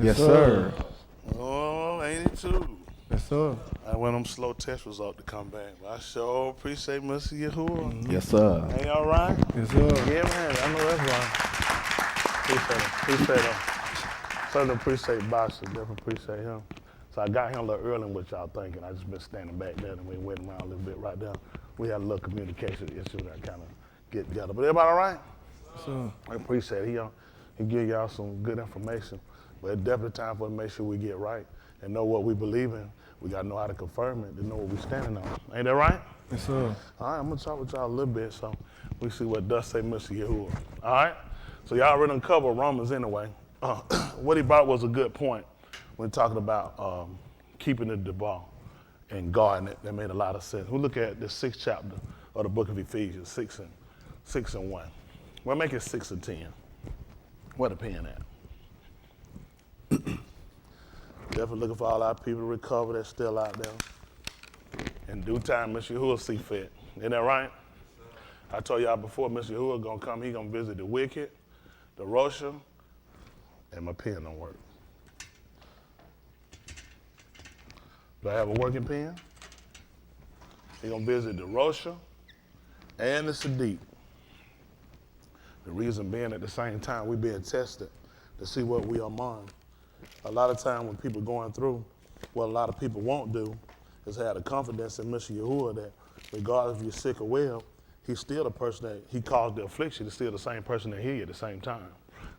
Yes, sir. Oh, ain't it too? Yes, sir. I went them slow test results to come back. But I sure appreciate Mr. Yahuwah. Yes, sir. Ain't all right? Yes, sir. Yeah, man. I know that's right. Appreciate him. Appreciate him. Certainly appreciate Boxer. Definitely appreciate him. So I got him a little early in what y'all thinking. I just been standing back there and we went around a little bit right there. We had a little communication issue that kind of get together. But everybody all right? Yes, sir. I appreciate it. He give y'all some good information. But it's definitely time for us to make sure we get right and know what we believe in. We got to know how to confirm it to know what we're standing on. Ain't that right? Yes, sir. All right, I'm going to talk with y'all a little bit so we see what does say Mr. Yahuwah. All right? So y'all already uncovered Romans anyway. What he brought was a good point when talking about keeping the ball and guarding it. That made a lot of sense. We look at the 6th chapter of the book of Ephesians, 6 and 1. We'll make it 6 and 10. Where the pen at? Definitely looking for all our people to recover that's still out there. In due time, Mr. Yahuwah see fit. Isn't that right? I told y'all before, Mr. Yahuwah gonna come, he gonna visit the wicked, the Rosha, and my pen don't work. Do I have a working pen? He gonna visit the Rosha and the Sadiq. The reason being at the same time, we being tested to see what we are among. A lot of time when people going through, what a lot of people won't do is have the confidence in Mr. Yahuwah that regardless if you're sick or well, he's still the person that he caused the affliction, he's still the same person that he at the same time.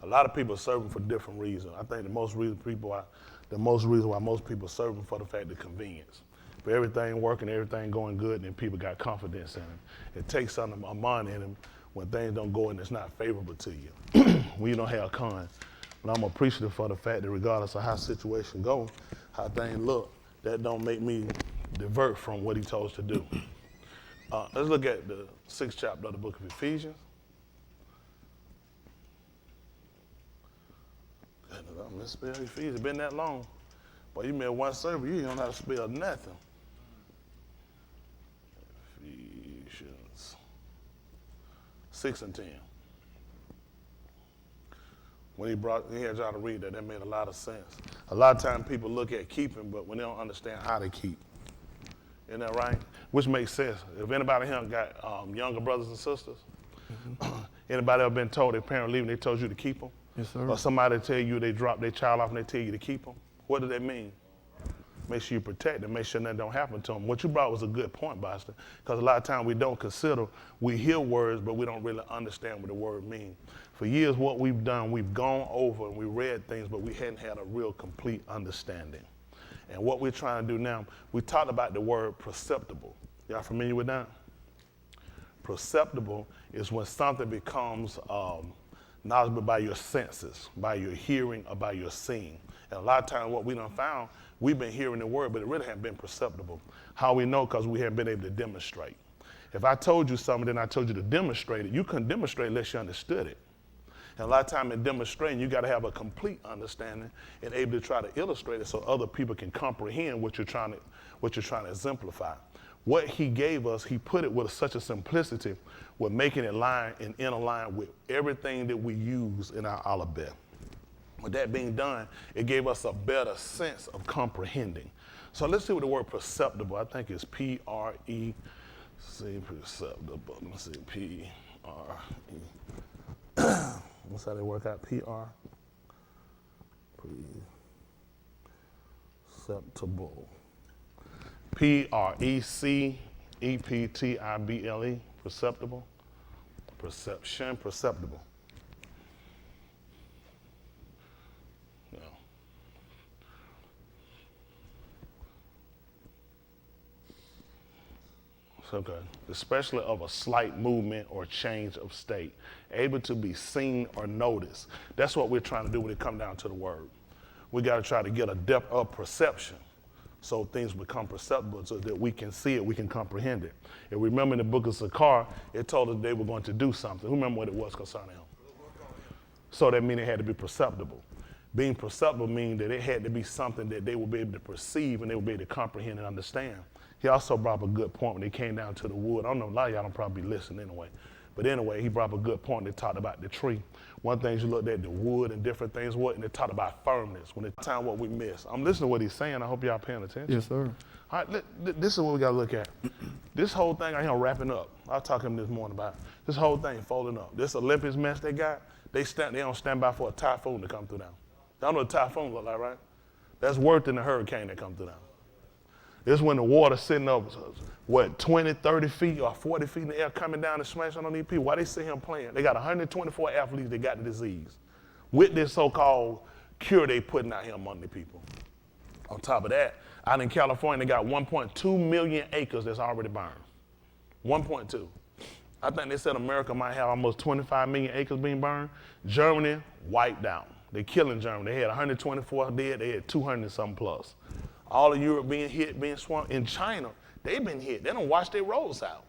A lot of people serve him for different reasons. I think the most reason why most people serve him for the fact of convenience. For everything working, everything going good, and then people got confidence in him. It takes something amon in him when things don't go and it's not favorable to you. When you don't have con. But I'm appreciative for the fact that regardless of how situation go, how things look, that don't make me divert from what he told us to do. Let's look at the 6th chapter of the book of Ephesians. Goodness, I misspell Ephesians. It's been that long. Boy, you made one server, you don't know how to spell nothing. Ephesians 6 and 10. When he had y'all to read that made a lot of sense. A lot of times people look at keeping, but when they don't understand how to keep. Isn't that right? Which makes sense. If anybody here got younger brothers and sisters, anybody ever been told their parent leaving, they told you to keep them? Yes, sir. Or somebody tell you they dropped their child off and they tell you to keep them? What does that mean? Make sure you protect them, make sure nothing don't happen to them. What you brought was a good point, Boston, because a lot of times we don't consider, we hear words, but we don't really understand what the word means. For years, what we've done, we've gone over and we read things, but we hadn't had a real complete understanding. And what we're trying to do now, we talked about the word perceptible. Y'all familiar with that? Perceptible is when something becomes knowledgeable by your senses, by your hearing, or by your seeing. And a lot of times what we done found, we've been hearing the word, but it really hasn't been perceptible. How we know? Because we haven't been able to demonstrate. If I told you something, then I told you to demonstrate it, you couldn't demonstrate unless you understood it. And a lot of time in demonstrating, you got to have a complete understanding and able to try to illustrate it so other people can comprehend what you're trying to exemplify. What he gave us, he put it with such a simplicity with making it line and interline with everything that we use in our alphabet. With that being done, it gave us a better sense of comprehending. So let's see what the word perceptible, I think it's P-R-E, see perceptible, let's see, P-R-E. What's how they work out? P-R? Perceptible. P-R-E-C-E-P-T-I-B-L-E, perceptible. Perception, perceptible. Yeah. Okay. Especially of a slight movement or change of state, able to be seen or noticed. That's what we're trying to do when it comes down to the word. We got to try to get a depth of perception so things become perceptible so that we can see it, we can comprehend it. And remember in the book of Sakar, it told us they were going to do something. Who remember what it was concerning them? So that means it had to be perceptible. Being perceptible means that it had to be something that they would be able to perceive and they would be able to comprehend and understand. He also brought up a good point when it came down to the wood. I don't know, a lot of y'all don't probably listen anyway. But anyway, he brought up a good point. They talked about the tree. One thing you looked at, the wood and different things, and they talked about firmness. When it's time what we miss. I'm listening to what he's saying. I hope y'all paying attention. Yes, sir. All right, this is what we got to look at. This whole thing, I hear wrapping up. I was talking to him this morning about this whole thing folding up. This Olympics mess they got, they don't stand by for a typhoon to come through them. Y'all know what a typhoon look like, right? That's worse than a hurricane that come through them. This is when the water sitting up, 20, 30 feet or 40 feet in the air coming down and smashing on these people. Why they see him playing? They got 124 athletes that got the disease with this so-called cure they putting out here among the people. On top of that, out in California, they got 1.2 million acres that's already burned. 1.2. I think they said America might have almost 25 million acres being burned. Germany wiped out. They're killing Germany. They had 124 dead. They had 200 something plus. All of Europe being hit, being swamped. In China, they've been hit. They don't wash their roads out.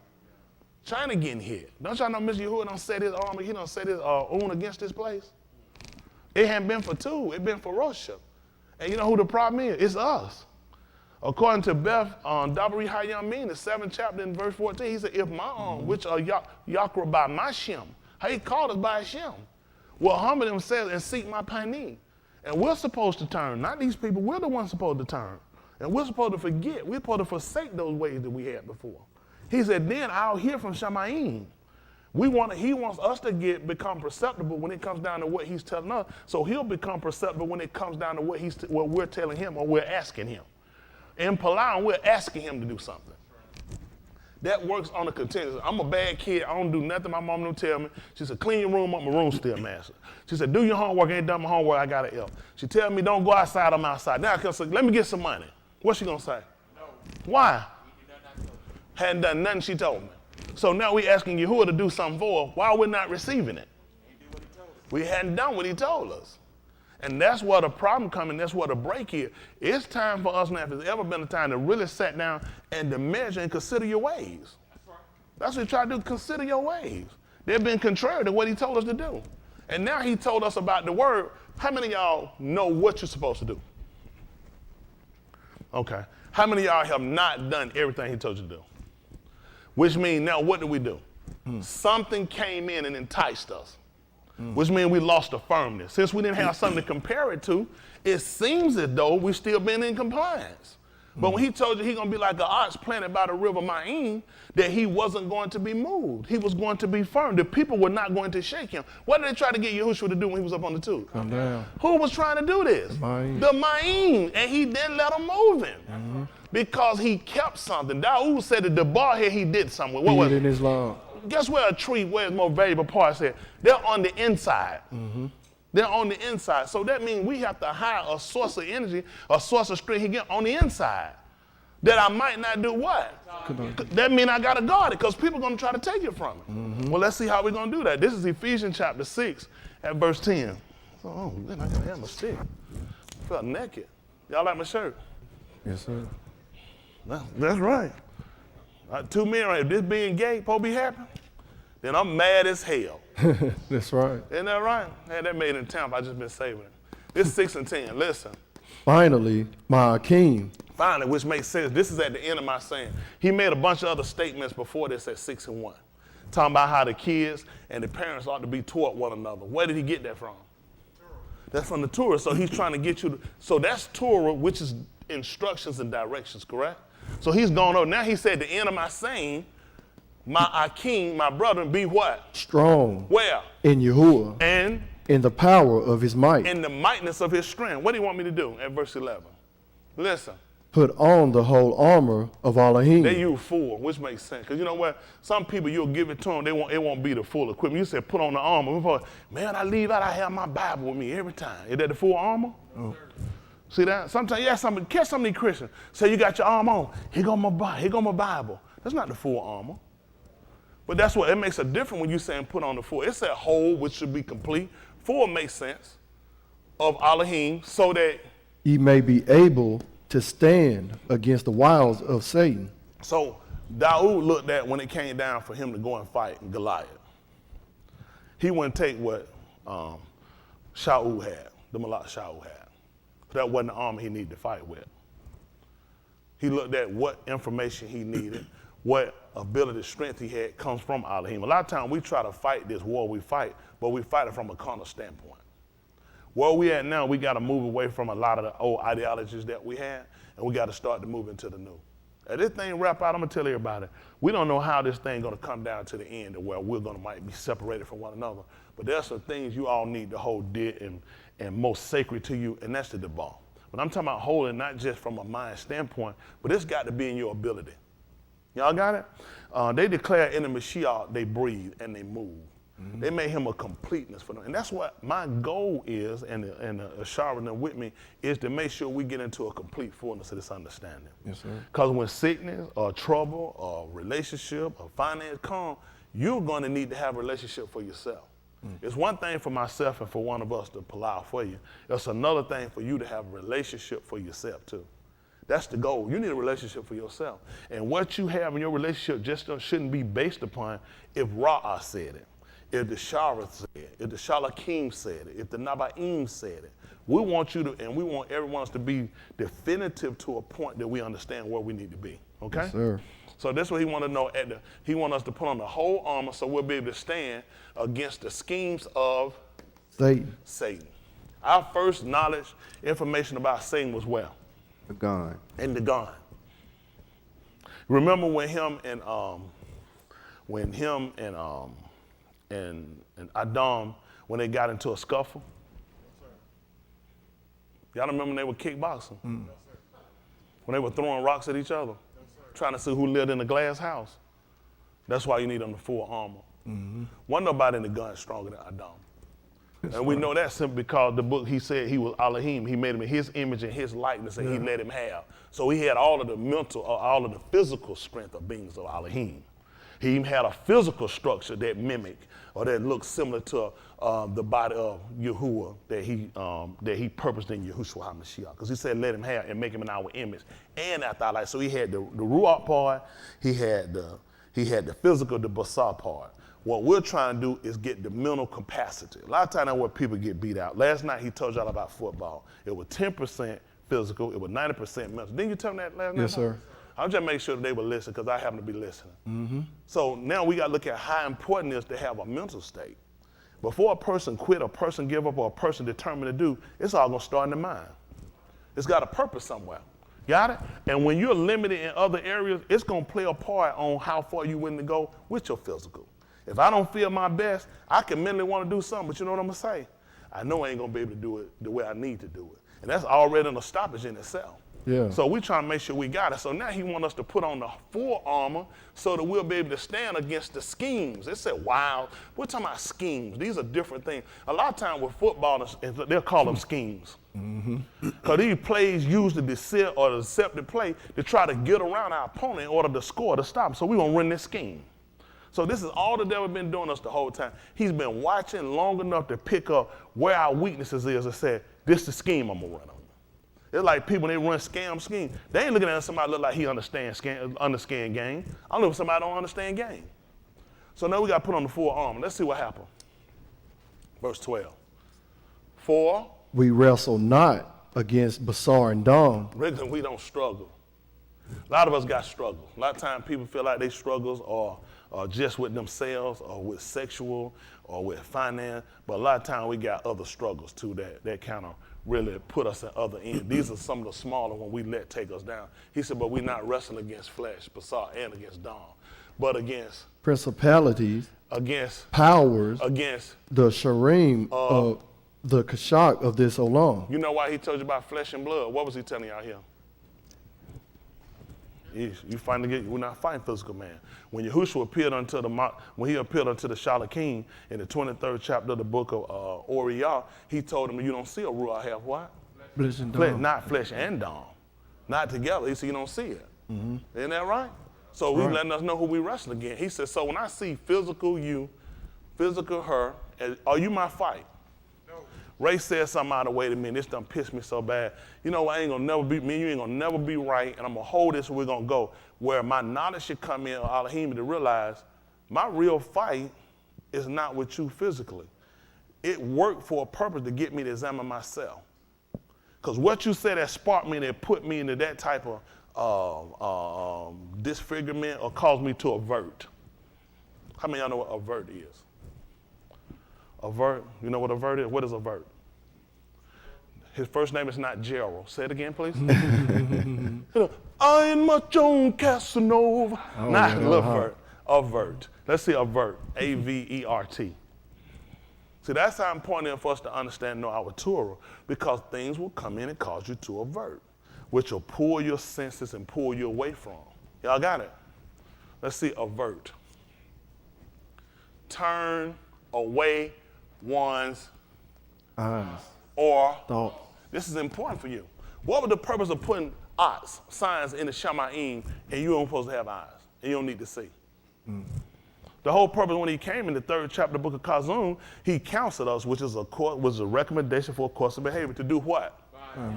China getting hit. Don't y'all know Mr. Yahuwah done set his army, he done set his own against this place? It hadn't been for two, it been for Russia. And you know who the problem is? It's us. According to Beth Dabari Hayyamin, the 7th chapter in verse 14, he said, if my arm, which are Yakra by my Shem, how he called us by Shem, will humble themselves and seek my panim. And we're supposed to turn, not these people, we're the ones supposed to turn. And we're supposed to forget, we're supposed to forsake those ways that we had before. He said, then I'll hear from Shamayim. He wants us to become perceptible when it comes down to what he's telling us, so he'll become perceptible when it comes down to what we're telling him or we're asking him. In Palau, we're asking him to do something. That works on a continuous. I'm a bad kid. I don't do nothing my mom don't tell me. She said, clean your room up, my room's still messy. She said, do your homework. I ain't done my homework. I got to help. She tell me, don't go outside. I'm outside. Now I can say, let me get some money. What's she going to say? No. Why? Hadn't done nothing she told me. So now we asking Yahuwah to do something for us while we're not receiving it. We hadn't done what he told us. And that's where the problem coming, that's where the break is. It's time for us now, if there's ever been a time to really sit down and to measure and consider your ways. That's what he tried to do, consider your ways. They've been contrary to what he told us to do. And now he told us about the word. How many of y'all know what you're supposed to do? Okay. How many of y'all have not done everything he told you to do? Which means now what do? Something came in and enticed us. Which means we lost the firmness. Since we didn't have something to compare it to, it seems as though we still been in compliance. But when he told you he's going to be like an ox planted by the river Ma'in, that he wasn't going to be moved. He was going to be firm. The people were not going to shake him. What did they try to get Yahushua to do when he was up on the tube? Come down. Who was trying to do this? The Ma'in. And he didn't let him move him. Because he kept something. Daoud said that the bar here he did something. What was it? In his law. Guess where a tree, where its more valuable parts at? They're on the inside. They're on the inside. So that means we have to hire a source of energy, a source of strength he get on the inside. That I might not do what? That means I got to guard it because people are going to try to take it from me. Well, let's see how we're going to do that. This is Ephesians chapter 6 at verse 10. Oh, man, I got to have my stick. I felt naked. Y'all like my shirt? Yes, sir. That's right. Two men right. If this being gay, supposed to be happy, then I'm mad as hell. That's right. Isn't that right? Hey, that made in Tampa. I just been saving it. It's 6 and 10. Listen. Finally, my Akeem. Finally, which makes sense. This is at the end of my saying. He made a bunch of other statements before this at 6 and 1. Talking about how the kids and the parents ought to be toward one another. Where did he get that from? That's from the Torah. So he's trying to get you to, so that's Torah, which is instructions and directions, correct? So he's gone over. Now he said, the end of my saying, my Akeem, my brother, be what? Strong. Where? In Yahuwah. And? In the power of his might. In the mightness of his strength. What do you want me to do at verse 11? Listen. Put on the whole armor of Alahym. They use full, which makes sense. Because you know what? Some people, you'll give it to them, it won't be the full equipment. You said put on the armor. Man, I leave out, I have my Bible with me every time. Is that the full armor? Oh. See that? Sometimes you ask somebody, catch some of these Christians, say you got your armor on. Here go my Bible. That's not the full armor. But that's what, it makes a difference when you saying put on the full. It's that whole, which should be complete. Full makes sense of Alahym, so that ye may be able to stand against the wiles of Satan. So Daoud looked at when it came down for him to go and fight Goliath. He wouldn't take what Shaul had, the Malak Shaul had. That wasn't the armor he needed to fight with. He looked at what information he needed, what ability, strength he had comes from Alahym. A lot of times we try to fight this war we fight, but we fight it from a carnal standpoint. Where we at now, we got to move away from a lot of the old ideologies that we had, and we got to start to move into the new. As this thing wrap out, I'm gonna tell everybody, we don't know how this thing gonna come down to the end, where we're gonna might be separated from one another. But there's some things you all need to hold dear and most sacred to you, and that's the ball. But I'm talking about holding not just from a mind standpoint, but it's got to be in your ability. Y'all got it? They declare in the Mashiach they breathe and they move. Mm-hmm. They made him a completeness for them. And that's what my goal is, and Sharon with me, is to make sure we get into a complete fullness of this understanding. Yes, sir. Because when sickness or trouble or relationship or finance come, you're going to need to have a relationship for yourself. It's one thing for myself and for one of us to pull out for you. It's another thing for you to have a relationship for yourself too. That's the goal. You need a relationship for yourself. And what you have in your relationship just shouldn't be based upon if Ra'ah said it, if the Shara said it, if the Shalakim said it, if the Nabaim said it. We want you to, and we want everyone else to be definitive to a point that we understand where we need to be. Okay? Yes, sir. So that's what he want to know. He want us to put on the whole armor so we'll be able to stand against the schemes of Satan. Our first knowledge, information about Satan was where? The gun. In the gun. Remember when him and Adam, when they got into a scuffle? Y'all remember when they were kickboxing? When they were throwing rocks at each other? Trying to see who lived in the glass house. That's why you need them the full armor. Wasn't nobody in the gun stronger than Adam. And we know that simply because the book, he said he was Alahym. He made him in his image and his likeness, and he let him have. So he had all of the mental, all of the physical strength of beings of Alahym. He even had a physical structure that mimicked or that looked similar to the body of Yahuwah that he purposed in Yahushua HaMashiach. Because he said, let him have and make him in our image and after our life. So he had the Ruach part, he had the physical, the basar part. What we're trying to do is get the mental capacity. A lot of times that's where people get beat out. Last night he told y'all about football. It was 10% physical, it was 90% mental. Didn't you tell me that last night? Yes, sir. I'm just making sure that they were listening because I happen to be listening. So now we got to look at how important it is to have a mental state. Before a person quit, a person give up, or a person determined to do, it's all going to start in the mind. It's got a purpose somewhere. Got it? And when you're limited in other areas, it's going to play a part on how far you're willing to go with your physical. If I don't feel my best, I can mentally want to do something, but you know what I'm going to say? I know I ain't going to be able to do it the way I need to do it. And that's already an stoppage in itself. Yeah. So we trying to make sure we got it. So now he want us to put on the full armor so that we'll be able to stand against the schemes. They said, wow, we're talking about schemes. These are different things. A lot of times with football, they'll call them schemes. Because these plays use the deceptive play to try to get around our opponent in order to score, to stop. So we're going to run this scheme. So this is all the devil been doing us the whole time. He's been watching long enough to pick up where our weaknesses is and say, this is the scheme I'm going to run on. It's like people, they run scheme. They ain't looking at somebody look like he understand game. I'm looking at somebody don't understand game. So now we got to put on the full armor. Let's see what happened. Verse 12. For we wrestle not against Basar and Dam. Regularly, we don't struggle. A lot of us got struggles. A lot of times people feel like they struggles are just with themselves or with sexual or with finance. But a lot of times we got other struggles too that kind of really put us at other end. These are some of the smaller ones we let take us down. He said, but we're not wrestling against flesh, Basar, and against Dam, but against Principalities, against powers, against the Sharim of the Kashak of this Olam. You know why he told you about flesh and blood? What was he telling y'all here? We're not fighting physical man. When Yahushua appeared unto the Shalakim in the 23rd chapter of the book of Oriyah, he told him, you don't see a Ruach have what? Flesh and Dam. Not flesh and Dam. Not together. He said, you don't see it. Isn't that right? So we letting us know who we wrestle against. He said, so when I see physical you, physical her, are you my fight? Ray said something out of the way to me, and this done pissed me so bad. You know, I ain't gonna never be, me and you ain't gonna never be right, and I'm gonna hold this and we're gonna go. Where my knowledge should come in, Alahym, to realize my real fight is not with you physically. It worked for a purpose to get me to examine myself. Because what you said that sparked me, that put me into that type disfigurement or cause me to avert. How many of y'all know what avert is? Avert, you know what avert is? What is avert? His first name is not Gerald. Say it again, please. I am my Joan Casanova. Not avert. Avert. Let's see avert. A-V-E-R-T. See, that's how important it is for us to understand and know our Torah, because things will come in and cause you to avert, which will pull your senses and pull you away from. Y'all got it? Let's see avert. Turn away one's eyes or thought. This is important for you. What was the purpose of putting signs in the Shamayim and you don't supposed to have eyes and you don't need to see? The whole purpose when he came in the 3rd chapter of the book of Kazum, he counseled us, which is was a recommendation for a course of behavior to do what?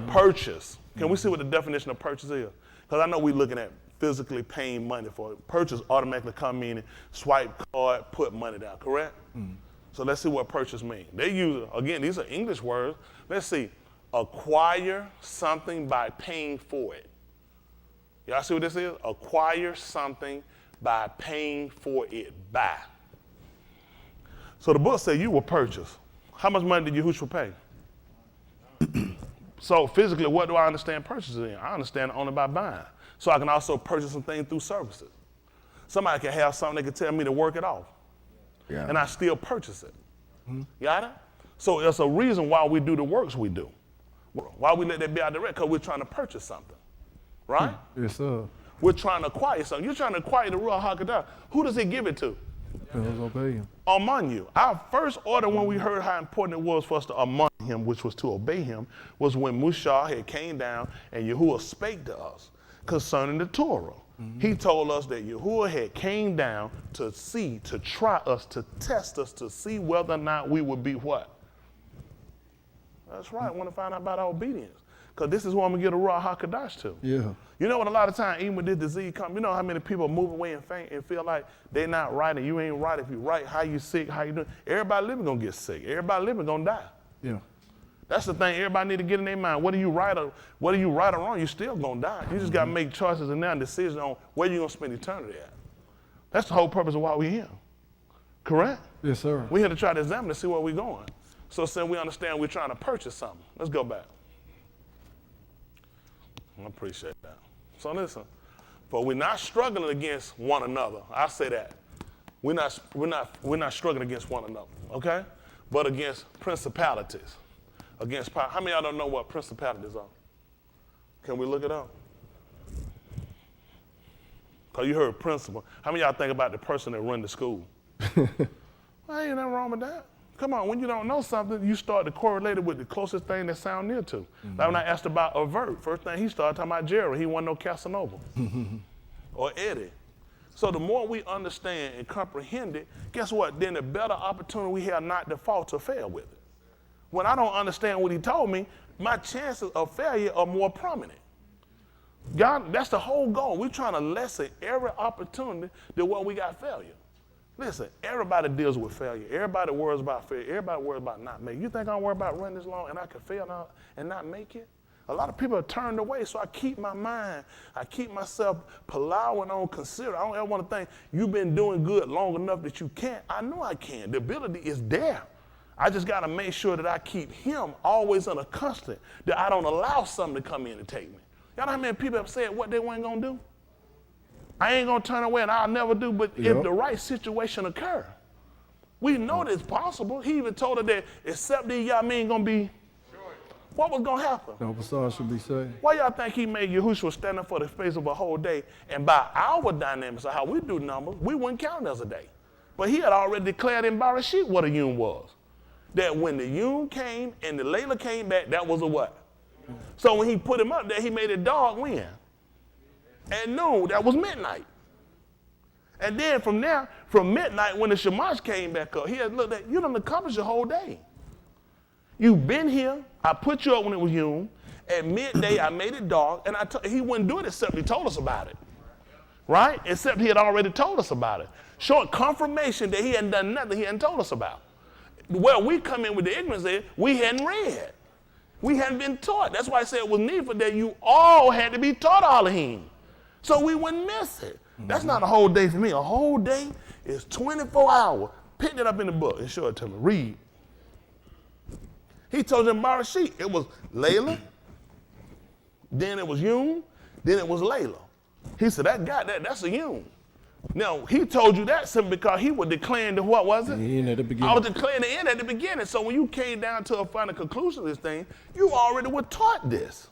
Purchase. Can we see what the definition of purchase is? Because I know we're looking at physically paying money for it. Purchase automatically come in and swipe card, put money down, correct? So let's see what purchase means. They use, again, these are English words. Let's see. Acquire something by paying for it. Y'all see what this is? Acquire something by paying for it. Buy. So the book says you will purchase. How much money did Yahushua pay? So physically, what do I understand purchasing in? I understand it only by buying. So I can also purchase some things through services. Somebody can have something they can tell me to work it off. Yeah. And I still purchase it. Got it? So there's a reason why we do the works we do. Why we let that be our direct? Because we're trying to purchase something, right? Yes, sir. We're trying to acquire something. You're trying to acquire the Ruach HaKodesh. Who does he give it to? Obey him. Among you. Our first order when we heard how important it was for us to among him, which was to obey him, was when Mushah had came down and Yahuwah spake to us concerning the Torah. He told us that Yahuwah had came down to see, to try us, to test us, to see whether or not we would be what? That's right. I want to find out about our obedience. Because this is what I'm going to get a Ruach HaKodesh to. Yeah. You know what, a lot of times, even when this disease comes, you know how many people move away and faint and feel like they're not right and you ain't right. If you're right, how you sick, how you doing? Everybody living going to get sick. Everybody living going to die. Yeah. That's the thing everybody need to get in their mind. Whether you right or wrong, you still going to die. You just got to make choices and now decisions on where you're going to spend eternity at. That's the whole purpose of why we're here. Correct? Yes, sir. We're here to try to examine to see where we're going. So since we understand we're trying to purchase something, let's go back. I appreciate that. So listen, for we're not struggling against one another. I say that. We're not struggling against one another, okay? But against principalities, against power. How many of y'all don't know what principalities are? Can we look it up? Because you heard principal. How many of y'all think about the person that run the school? Well, ain't nothing wrong with that. Come on, when you don't know something, you start to correlate it with the closest thing that sound near to. Like when I asked about avert, first thing he started talking about Jerry. He wasn't no Casanova or Eddie. So the more we understand and comprehend it, guess what? Then the better opportunity we have not to fall to fail with it. When I don't understand what he told me, my chances of failure are more prominent. God, that's the whole goal. We're trying to lessen every opportunity that when we got failure. Listen, everybody deals with failure. Everybody worries about failure. Everybody worries about not making it. You think I'm worried about running this long and I can fail now and not make it? A lot of people are turned away, so I keep my mind, I keep myself plowing on consider. I don't ever want to think, you've been doing good long enough that you can't. I know I can. The ability is there. I just got to make sure that I keep him always on a constant, that I don't allow something to come in and take me. Y'all know how many people have said what they weren't going to do? I ain't going to turn away and I'll never do, but if the right situation occur, we know that it's possible. He even told her that except these y'all men going to be, what was going to happen? No facade should be saved. Why y'all think he made Yahushua stand up for the space of a whole day, and by our dynamics of how we do numbers, we wouldn't count it as a day. But he had already declared in Barashit what a yom was. That when the yom came and the Layla came back, that was a what? So when he put him up there, he made it dark when? At noon, that was midnight. And then from there, from midnight, when the Shamash came back up, he had looked at, you done accomplished your whole day. You've been here, I put you up when it was Yom. At midday, I made it dark, and he wouldn't do it except he told us about it. Right? Except he had already told us about it. Short confirmation that he hadn't done nothing he hadn't told us about. Where we come in with the ignorance is, we hadn't read. We hadn't been taught. That's why I said it was needful that you all had to be taught Alahym. So we wouldn't miss it. That's not a whole day for me. A whole day is 24 hours. Pick it up in the book and show it to me. Read. He told them borrow a sheet. It was Layla, then it was Yun, then it was Layla. He said, that's a Yun. Now, he told you that simply because he was declaring the what was it? The end at the beginning. I was declaring the end at the beginning. So when you came down to a final conclusion of this thing, you already were taught this,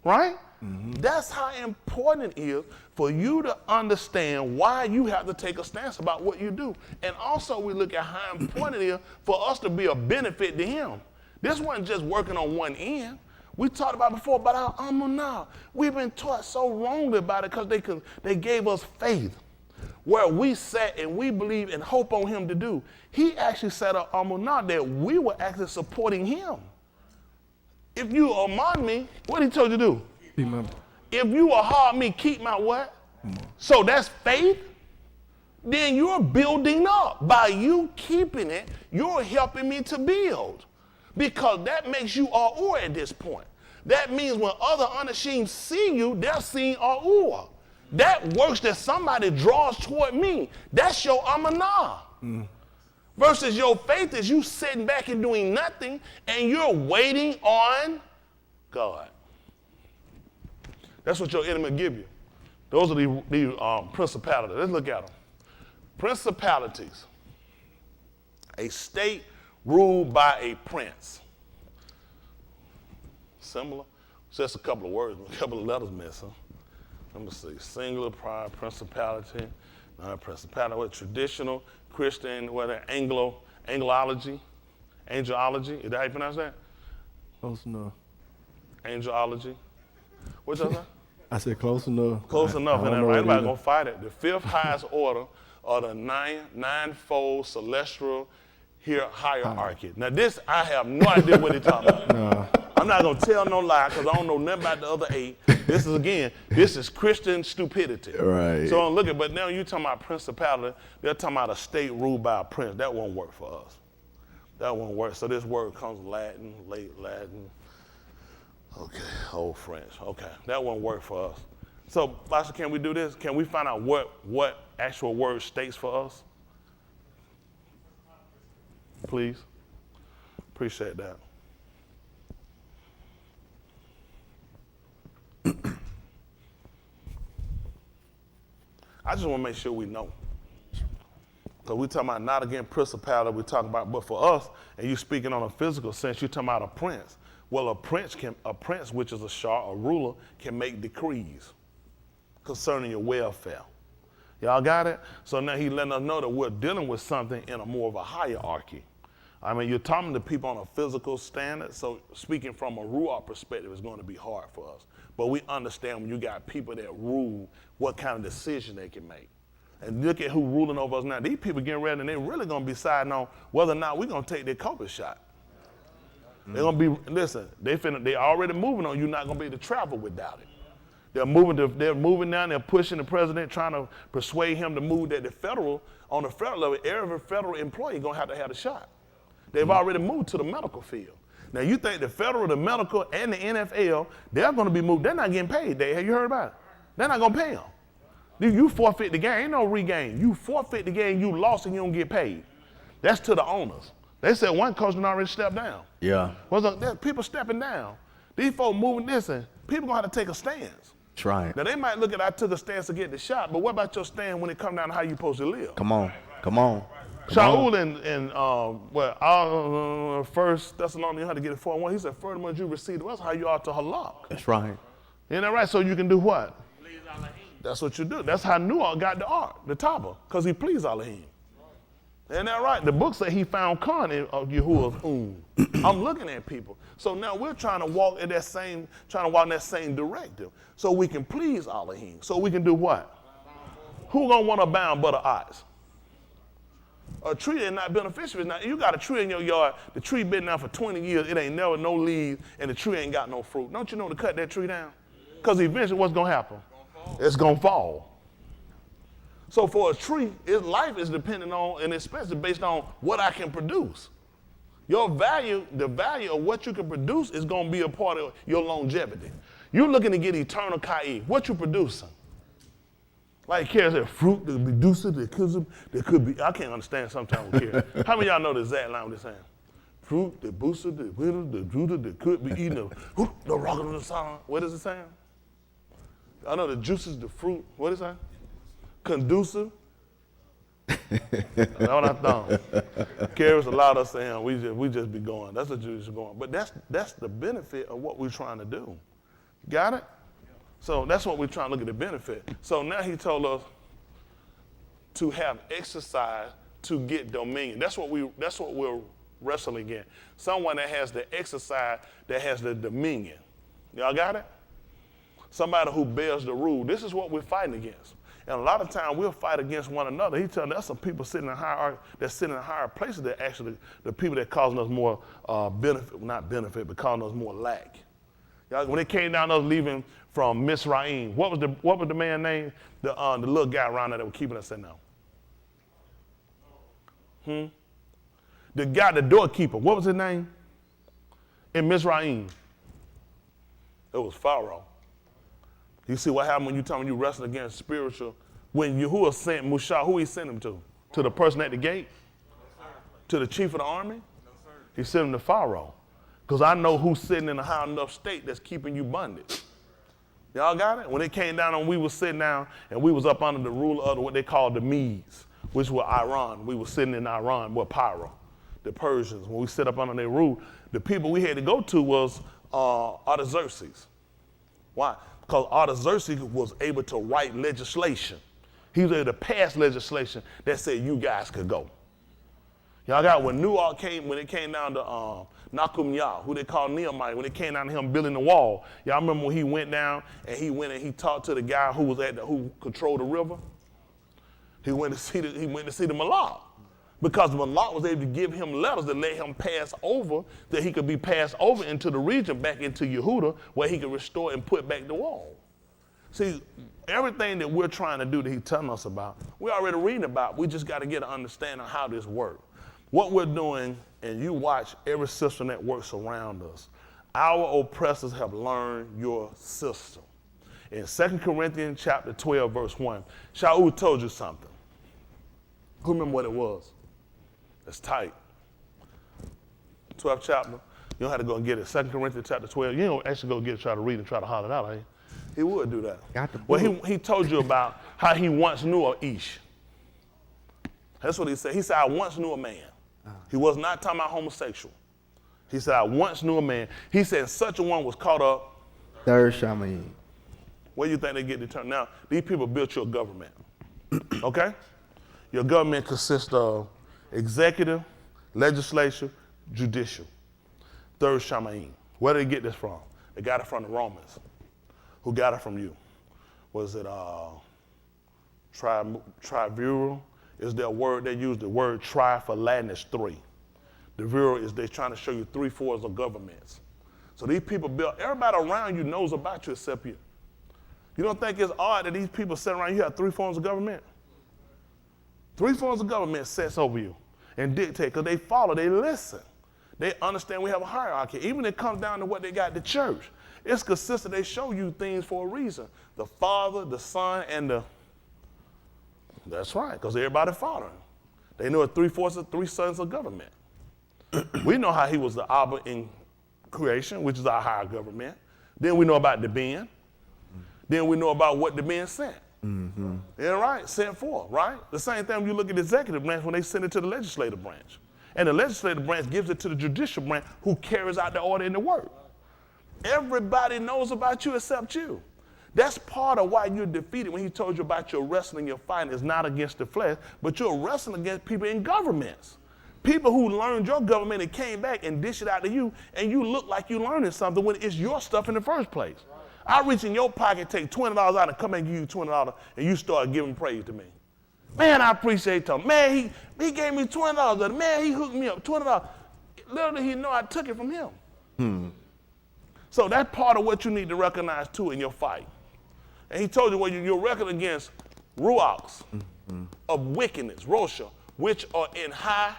right? That's how important it is for you to understand why you have to take a stance about what you do. And also we look at how important it is for us to be a benefit to him. This wasn't just working on one end. We talked about before about our amunah. We've been taught so wrongly about it because they gave us faith where we sat and we believe and hope on him to do. He actually set up amunah that we were actually supporting him. If you are among me, what he told you to do? If you are hard me, keep my what? So that's faith. Then you're building up. By you keeping it, you're helping me to build. Because that makes you A'ur at this point. That means when other Anashim see you, they're seeing A'ur. That works that somebody draws toward me. That's your amanah. Versus your faith is you sitting back and doing nothing and you're waiting on God. That's what your enemy give you. Those are the principalities. Let's look at them. Principalities. A state ruled by a prince. Similar. Just a couple of words, a couple of letters missing. Let me see. Singular, prior, principality. Principality, what traditional, Christian, what angelology. Is that how you pronounce that? Close enough. Angelology. What's that? I said close enough. Close enough, I and don't know everybody either. gonna fight it. The fifth highest order are the ninefold celestial hierarchy. Now this, I have no idea what they're talking about. I'm not gonna tell no lie because I don't know nothing about the other 8. This is Christian stupidity. Right. So I'm looking, but now you talking about principality, they're talking about a state ruled by a prince. That won't work for us. That won't work. So this word comes Latin, late Latin. Okay, old French. Okay, that won't work for us. So, Pastor, can we do this? Can we find out what actual word states for us? Please. Appreciate that. I just want to make sure we know. Because we're talking about not again principality, we're talking about, but for us, and you speaking on a physical sense, you're talking about a prince. Well, a prince, which is a shah, a ruler, can make decrees concerning your welfare. Y'all got it? So now he's letting us know that we're dealing with something in a more of a hierarchy. I mean, you're talking to people on a physical standard, so speaking from a ruach perspective is going to be hard for us. But we understand when you got people that rule, what kind of decision they can make. And look at who's ruling over us now. These people getting ready and they're really going to be deciding on whether or not we're going to take their COVID shot. They're going to be, listen, they already moving on, you're not going to be able to travel without it. They're moving down, they're pushing the president, trying to persuade him to move that on the federal level, every federal employee going to have the shot. They've already moved to the medical field. Now you think the federal, the medical, and the NFL, they're going to be moved, they're not getting paid. Have you heard about it? They're not going to pay them. You forfeit the game, ain't no regain. You forfeit the game, you lost and you don't get paid. That's to the owners. They said one coach had already stepped down. Yeah. There's people stepping down. These folks moving this and people going to have to take a stance. That's right. Now they might look at I took a stance to get the shot, but what about your stand when it comes down to how you supposed to live? Come on. Shaul in 1 Thessalonians, you had to get it 4:1. He said, furthermore, you receive the rest, how you ought to halak. That's right. Isn't that right? So you can do what? Please Alahym. That's what you do. That's how Noah got the ark, the Taba, because he pleased Alahym. Isn't that right? The book said he found Khan in Yahuwah's I'm looking at people. So now we're trying to walk in that same directive so we can please Alahym. So we can do what? Who gonna want to bound but the ox? A tree is not beneficial. It's not, you got a tree in your yard, the tree been down for 20 years, it ain't never no leaves, and the tree ain't got no fruit. Don't you know to cut that tree down? Because eventually what's gonna happen? It's gonna fall. So for a tree, its life is dependent on, and especially based on what I can produce. Your value, the value of what you can produce is gonna be a part of your longevity. You're looking to get eternal ka'i. What you producing? Like Kara said, fruit, the Medusa, there could be, I can't understand sometimes with Kara. How many of y'all know the exact line they're saying? Fruit, the booster, the widow, the Judah, that could be eating the rock of the sun. What is it saying? I know the juices, the fruit, what is that? Conducive. That's what I thought. Kara's allowed us to him. We just be going. That's what Jesus is going. But that's the benefit of what we're trying to do. Got it? So that's what we're trying to look at the benefit. So now he told us to have exercise to get dominion. That's what we're wrestling against. Someone that has the exercise, that has the dominion. Y'all got it? Somebody who bears the rule. This is what we're fighting against. And a lot of times we'll fight against one another. He telling us some people sitting in higher, that's sitting in higher places that actually the people that causing us more benefit, not benefit, but causing us more lack. Y'all, when it came down to us leaving from Mizraim, what was the man's name? The little guy around there that was keeping us in there. The guy, the doorkeeper, what was his name? In Mizraim. It was Pharaoh. You see what happened when you wrestling against spiritual, when Yahuwah sent Mushah, who he sent him to? To the person at the gate? No, to the chief of the army? No, he sent him to Pharaoh. Because I know who's sitting in a high enough state that's keeping you bondage. Y'all got it? When it came down and we was sitting down and we was up under the rule of what they called the Medes, which were Iran. We were sitting in Iran, Pyro, the Persians. When we sit up under their rule, the people we had to go to was Artaxerxes. Why? Because Artaxerxes was able to write legislation. He was able to pass legislation that said you guys could go. Y'all got when it came down to Nakum Yah, who they called Nehemiah, when it came down to him building the wall. Y'all remember when he went down and he talked to the guy who controlled the river? He went to see the Malak. Because the Malak was able to give him letters that let him pass over, that he could be passed over into the region, back into Yehuda, where he could restore and put back the wall. See, everything that we're trying to do that he's telling us about, we're already reading about. We just got to get an understanding of how this works. What we're doing, and you watch every system that works around us, our oppressors have learned your system. In 2 Corinthians chapter 12, verse 1, Shaul told you something. Who remember what it was? It's tight. 12th chapter. You don't have to go and get it. 2 Corinthians chapter 12. You don't actually go get it, try to read and try to holler it out, eh? He would do that. Well, he told you about how he once knew a Ish. That's what he said. He said, I once knew a man. He was not talking about homosexual. He said, I once knew a man. He said, such a one was caught up. Third Shamayim. Where do you think they get the term? Now, these people built your government. Okay? Your government consists of executive, legislature, judicial. Third Shamayim. Where did they get this from? They got it from the Romans. Who got it from you? Was it triviral? Is their word, they use the word tri for Latin is three. The viral is they're trying to show you 3/4 of governments. So these people built, everybody around you knows about you except you. You don't think it's odd that these people sit around you have 3 forms of government? 3 forms of government sets over you and dictate, because they follow, they listen. They understand we have a hierarchy. Even when it comes down to what they got at the church, it's consistent. They show you things for a reason. The Father, the Son, and that's right, because everybody following. They know 3/4 of 3 sons of government. We know how he was the Abba in creation, which is our higher government. Then we know about the Ben. Then we know about what the Ben sent. Mm-hmm. Yeah, right, sent for, right? The same thing when you look at the executive branch when they send it to the legislative branch. And the legislative branch gives it to the judicial branch who carries out the order and the work. Everybody knows about you except you. That's part of why you're defeated when he told you about your wrestling, your fighting is not against the flesh, but you're wrestling against people in governments. People who learned your government and came back and dish it out to you, and you look like you learning something when it's your stuff in the first place. I reach in your pocket, take $20 out and come and give you $20, and you start giving praise to me. Man, I appreciate him. Man, he gave me $20. Man, he hooked me up, $20. Little did he know I took it from him. So that's part of what you need to recognize too in your fight. And he told you when you're reckoning against ruachs of wickedness, rosha, which are in high.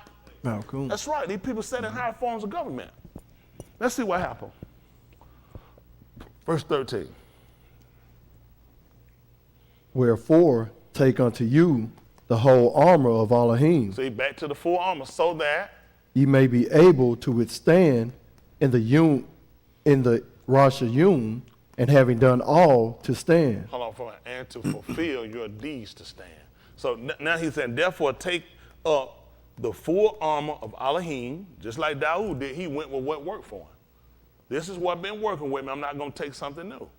Oh, cool. That's right. These people set in high forms of government. Let's see what happened. Verse 13. Wherefore take unto you the whole armor of Alahym, See, back to the full armor, so that ye may be able to withstand in the Rosh Hashanah, and having done all to stand. hold on for a minute, and to fulfill your deeds to stand. So now he's saying, therefore take up the full armor of Alahym, just like Daud did. He went with what worked for him. This is what been working with me. I'm not going to take something new.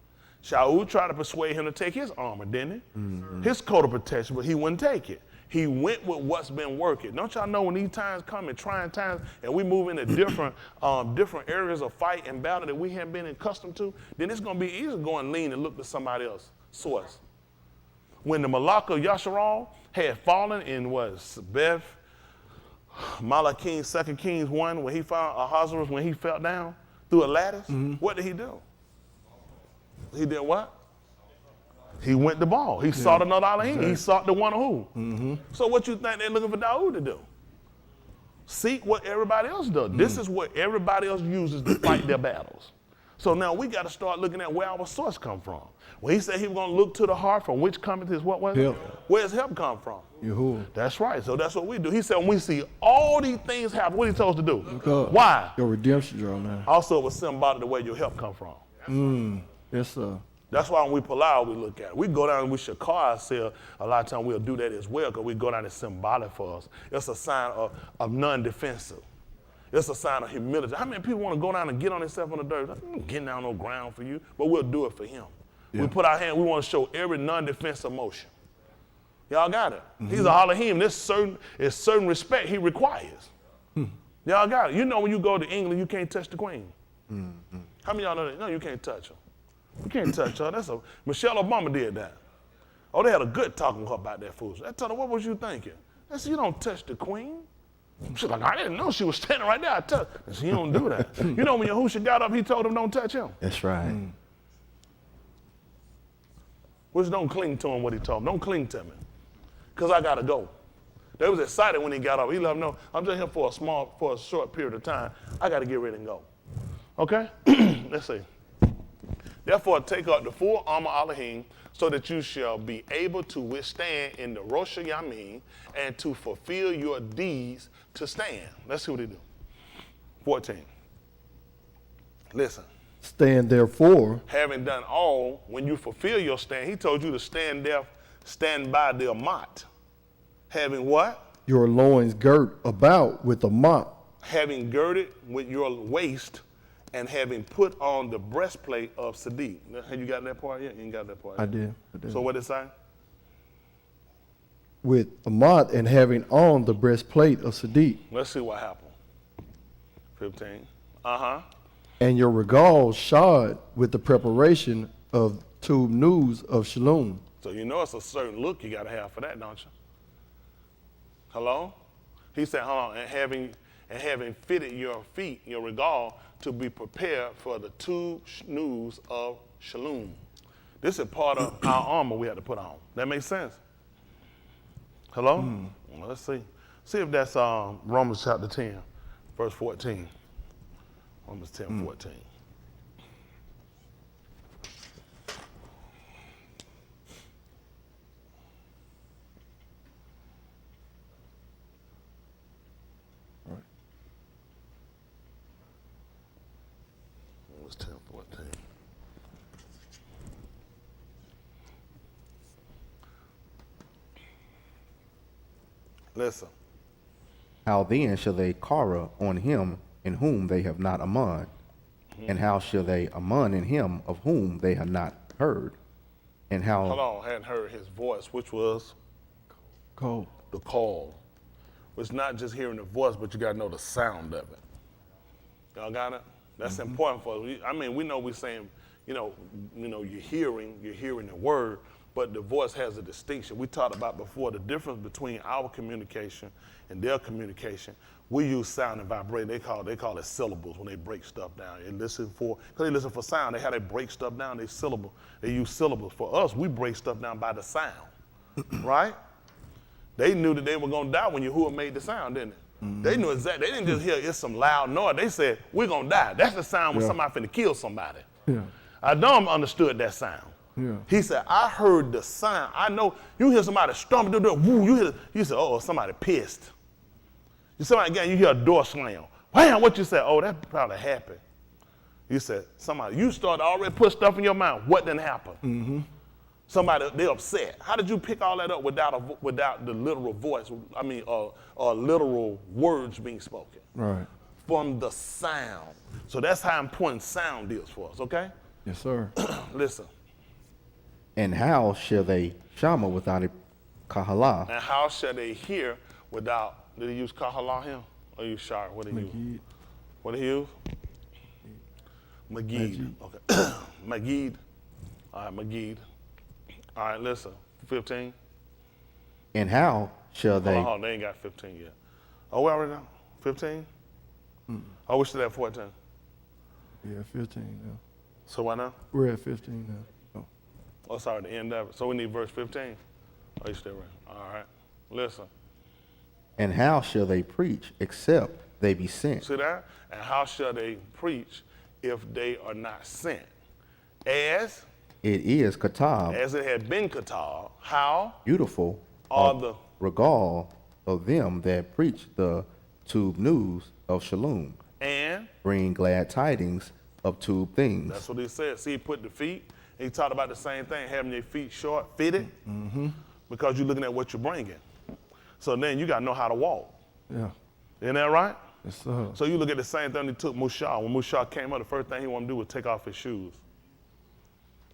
Shaul tried to persuade him to take his armor, didn't he? His coat of protection, but he wouldn't take it. He went with what's been working. Don't y'all know when these times come and trying times and we move into different areas of fight and battle that we haven't been accustomed to, then it's going to be easy to go and lean and look to somebody else's source. When the Malak of Yasharal had fallen in Beth, Malachim, 2 Kings 1, when he found Ahasuerus, when he fell down through a lattice, what did he do? He did what? He went to Baal. He sought another Alahym. He sought the one of who? So what you think they're looking for Daud to do? Seek what everybody else does. This is what everybody else uses to fight their battles. So now we got to start looking at where our source come from. When he said he was going to look to the heart from which cometh his what was it? Help. Where's help come from? Yahuwah. That's right. So that's what we do. He said when we see all these things happen, what he told us to do? Look up. Why? Your redemption draw now. Also, it was symbolic of where your help come from. Yes, sir. That's why when we pull out, we look at it. We go down and we shakar ourselves. A lot of times we'll do that as well because we go down and it's symbolic for us. It's a sign of non-defensive. It's a sign of humility. How many people want to go down and get on themselves on the dirt? I'm getting down no ground for you, but we'll do it for him. Yeah. We put our hand, we want to show every non-defensive motion. Y'all got it? He's a Alahym. There's certain respect he requires. Y'all got it? You know when you go to England, you can't touch the queen. How many of y'all know that? No, you can't touch her. You can't touch her. Michelle Obama did that. Oh, they had a good talking with her about that fool. I told her, what was you thinking? I said, you don't touch the queen. She's like, I didn't know she was standing right there. I said, you don't do that. You know when Yahusha got up, he told him don't touch him. That's right. Which don't cling to him what he told him. Don't cling to me. Because I got to go. They was excited when he got up. He let him know, I'm just here for a short period of time. I got to get ready and go. Okay? Let's see. Therefore, take up the full armor Alahym, so that you shall be able to withstand in the Rosh Hashanah and to fulfill your deeds to stand. Let's see what he do. 14. Listen. Stand therefore. Having done all, when you fulfill your stand, he told you to stand by the amat. Having what? Your loins girt about with a mop. Having girded with your waist, and having put on the breastplate of Sadiq. Have you got that part yet? You ain't got that part yet? I did. So what did it say? With a mot and having on the breastplate of Sadiq. Let's see what happened. 15. And your regal shod with the preparation of two news of shalom. So you know it's a certain look you got to have for that, don't you? Hello? He said, hold on, and having fitted your feet, your regal, to be prepared for the two news of shalom. This is part of our armor we have to put on. That makes sense? Hello? Well, let's see. See if that's Romans chapter 10, verse 14. Romans 10, 14. Romans 10, 14. Listen. How then shall they chara on him in whom they have not amun? And how shall they amun in him of whom they have not heard? And how... Hold on, hadn't heard his voice, which was? Cold. The call. It's not just hearing the voice, but you got to know the sound of it. Y'all got it? That's important for us. I mean, we know we're saying, you're hearing the word, but the voice has a distinction. We talked about before the difference between our communication and their communication. We use sound and vibration. They call it syllables when they break stuff down. Because they listen for sound. They how they break stuff down. They use syllables. For us, we break stuff down by the sound, right? They knew that they were gonna die when Yahuwah made the sound, didn't they? They knew exactly. They didn't just hear it's some loud noise. They said we're gonna die. That's the sound when somebody finna kill somebody. Yeah. Adam understood that sound. Yeah. He said, I heard the sound. I know you hear somebody stomping the door. Woo, you said, oh, somebody pissed. Somebody again, you hear a door slam. Wham, what you said? Oh, that probably happened. You said, you started already put stuff in your mouth. What didn't happen? Mm-hmm. Somebody, they're upset. How did you pick all that up without the literal voice, or literal words being spoken? Right. From the sound. So that's how important sound is for us, okay? Yes, sir. Listen. And how shall they shama without a kahala? And how shall they hear without, did he use kahalahim? Or use shar? What did he use? What did he use? Magid. Okay. Magid. All right, Magid. All right, listen. 15. And how shall they? Hold on, they ain't got 15 yet. Oh, we already know? 15? Oh, we still at 14. Yeah, 15 now. So why now? We're at 15 now. Oh, sorry, the end of it. So we need verse 15. Oh, you still right? All right. Listen. And how shall they preach except they be sent? See that? And how shall they preach if they are not sent? As it is katab, as it had been katab, how beautiful are are the regal of them that preach the tube news of shalom, and bring glad tidings of tube things. that's what he said. See, he put the feet. He talked about the same thing, having your feet short, fitted, because you're looking at what you're bringing. So then you got to know how to walk. Yeah. Isn't that right? Yes, sir. So you look at the same thing he took Mushah. When Mushah came up, the first thing he wanted to do was take off his shoes.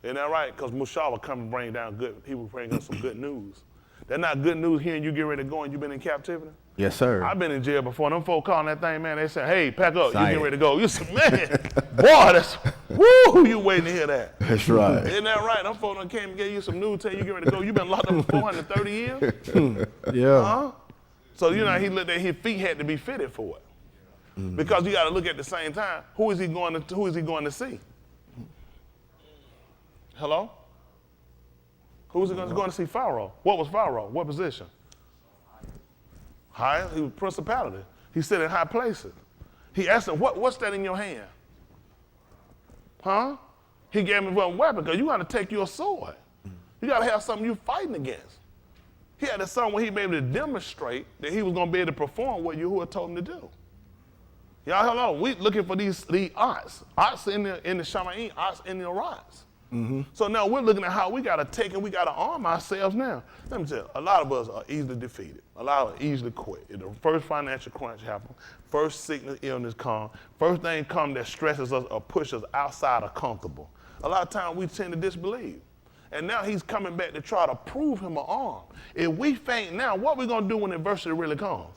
Isn't that right? Because Mushah would come and bring down good, he would bring us some good news. That's not good news hearing you get ready to go and you've been in captivity. Yes, sir. I've been in jail before. Them folk calling that thing, man, they say, hey, pack up, you Say get it. ready to go. You say, man, boy, that's, woo, you waiting to hear that. That's right. Isn't that right? Them folk done came and gave you some news, tell you get ready to go. You been locked up for 430 years? Yeah. Huh? So, you know, he looked at his feet had to be fitted for it. Because you got to look at the same time, who is he going to see? Hello? Who is he going to see? Pharaoh. What was Pharaoh? What position? High. He was principality. He sit in high places. He asked him, what's that in your hand? Huh? He gave him one weapon because you got to take your sword. You got to have something you're fighting against. He had a son where he be able to demonstrate that he was going to be able to perform what Yahuwah told him to do. Y'all, hello, we looking for these ox in the Shamayim, ox in the rods. So now we're looking at how we got to take and we got to arm ourselves now. Let me tell you, a lot of us are easily defeated. A lot of us easily quit. If the first financial crunch happens, first sickness, illness come, first thing come that stresses us or pushes us outside of comfortable. A lot of times we tend to disbelieve. And now he's coming back to try to prove him an arm. If we faint now, what we going to do when adversity really comes?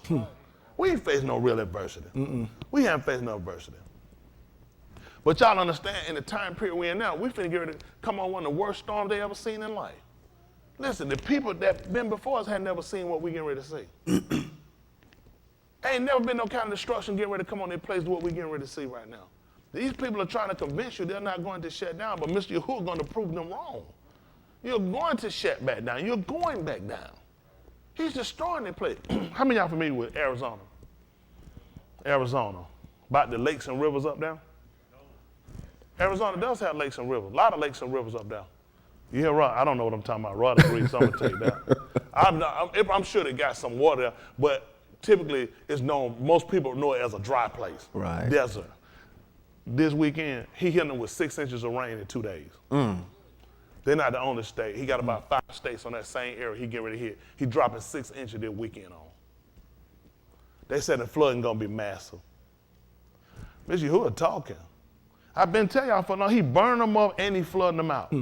We ain't facing no real adversity. We haven't faced no adversity. But y'all understand, in the time period we're in now, we finna get ready to come on one of the worst storms they ever seen in life. Listen, the people that been before us had never seen what we getting ready to see. Ain't never been no kind of destruction getting ready to come on their place to what we getting ready to see right now. These people are trying to convince you they're not going to shut down, but Mr. Yahuwah is going to prove them wrong. You're going to shut back down. You're going back down. He's destroying their place. How many of y'all familiar with Arizona? Arizona. About the lakes and rivers up there? Arizona does have lakes and rivers. A lot of lakes and rivers up there. You hear Rod? I don't know what I'm talking about. Rod agrees, so I'm going to take that. I'm sure they got some water there, but typically it's known, most people know it as a dry place. Right. Desert. This weekend, he hit them with 6 inches of rain in 2 days. They're not the only state. He got about 5 states on that same area he get ready to hit. He dropping 6 inches this weekend on. They said the flooding going to be massive. Mr. Yahuwah talking. I've been telling y'all for long, he burned them up and he flooding them out.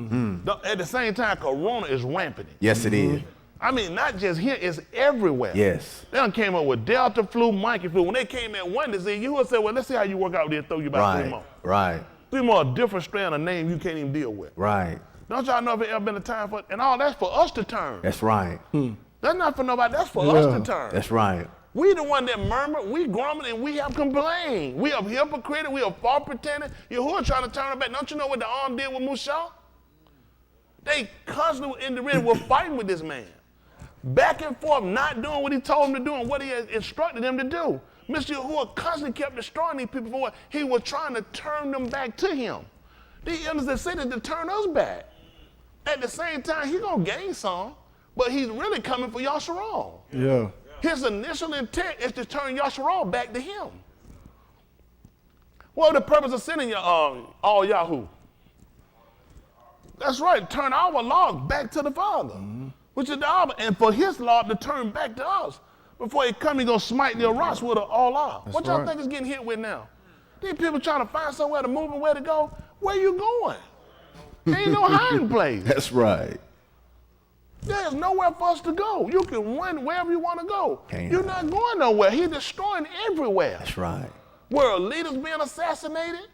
At the same time, Corona is rampant. Yes, it is. I mean, not just here, it's everywhere. Yes. They done came up with Delta flu, monkey flu. When they came at one disease, Yahuwah said, well, let's see how you work out there, throw you about 3 more. Right. 3 more, a different strand of name you can't even deal with. Right. Don't y'all know if it ever been a time for, and all that's for us to turn. That's right. That's not for nobody, that's for us to turn. That's right. We the one that murmur, we grumble, and we have complained. We are hypocrite, we are false pretending. Yahuwah trying to turn it back. Don't you know what the arm did with Mushah? They constantly in the ring were fighting with this man. Back and forth, not doing what he told them to do and what he had instructed them to do. Mr. Yahuwah constantly kept destroying these people for what he was trying to turn them back to him. The elders that said it to turn us back. At the same time, he's going to gain some, but he's really coming for Yasharal. Yeah. His initial intent is to turn Yasharal back to him. What was the purpose of sending all Yahoo? That's right, turn our law back to the Father, which is the Abba, and for his law to turn back to us. Before he come, he gonna smite the Aras with an Allah. What y'all think is getting hit with now? These people trying to find somewhere to move and where to go. Where you going? Ain't no hiding place. That's right. There's nowhere for us to go. You can run wherever you want to go. You're not going nowhere. He's destroying everywhere. That's right. World leaders being assassinated.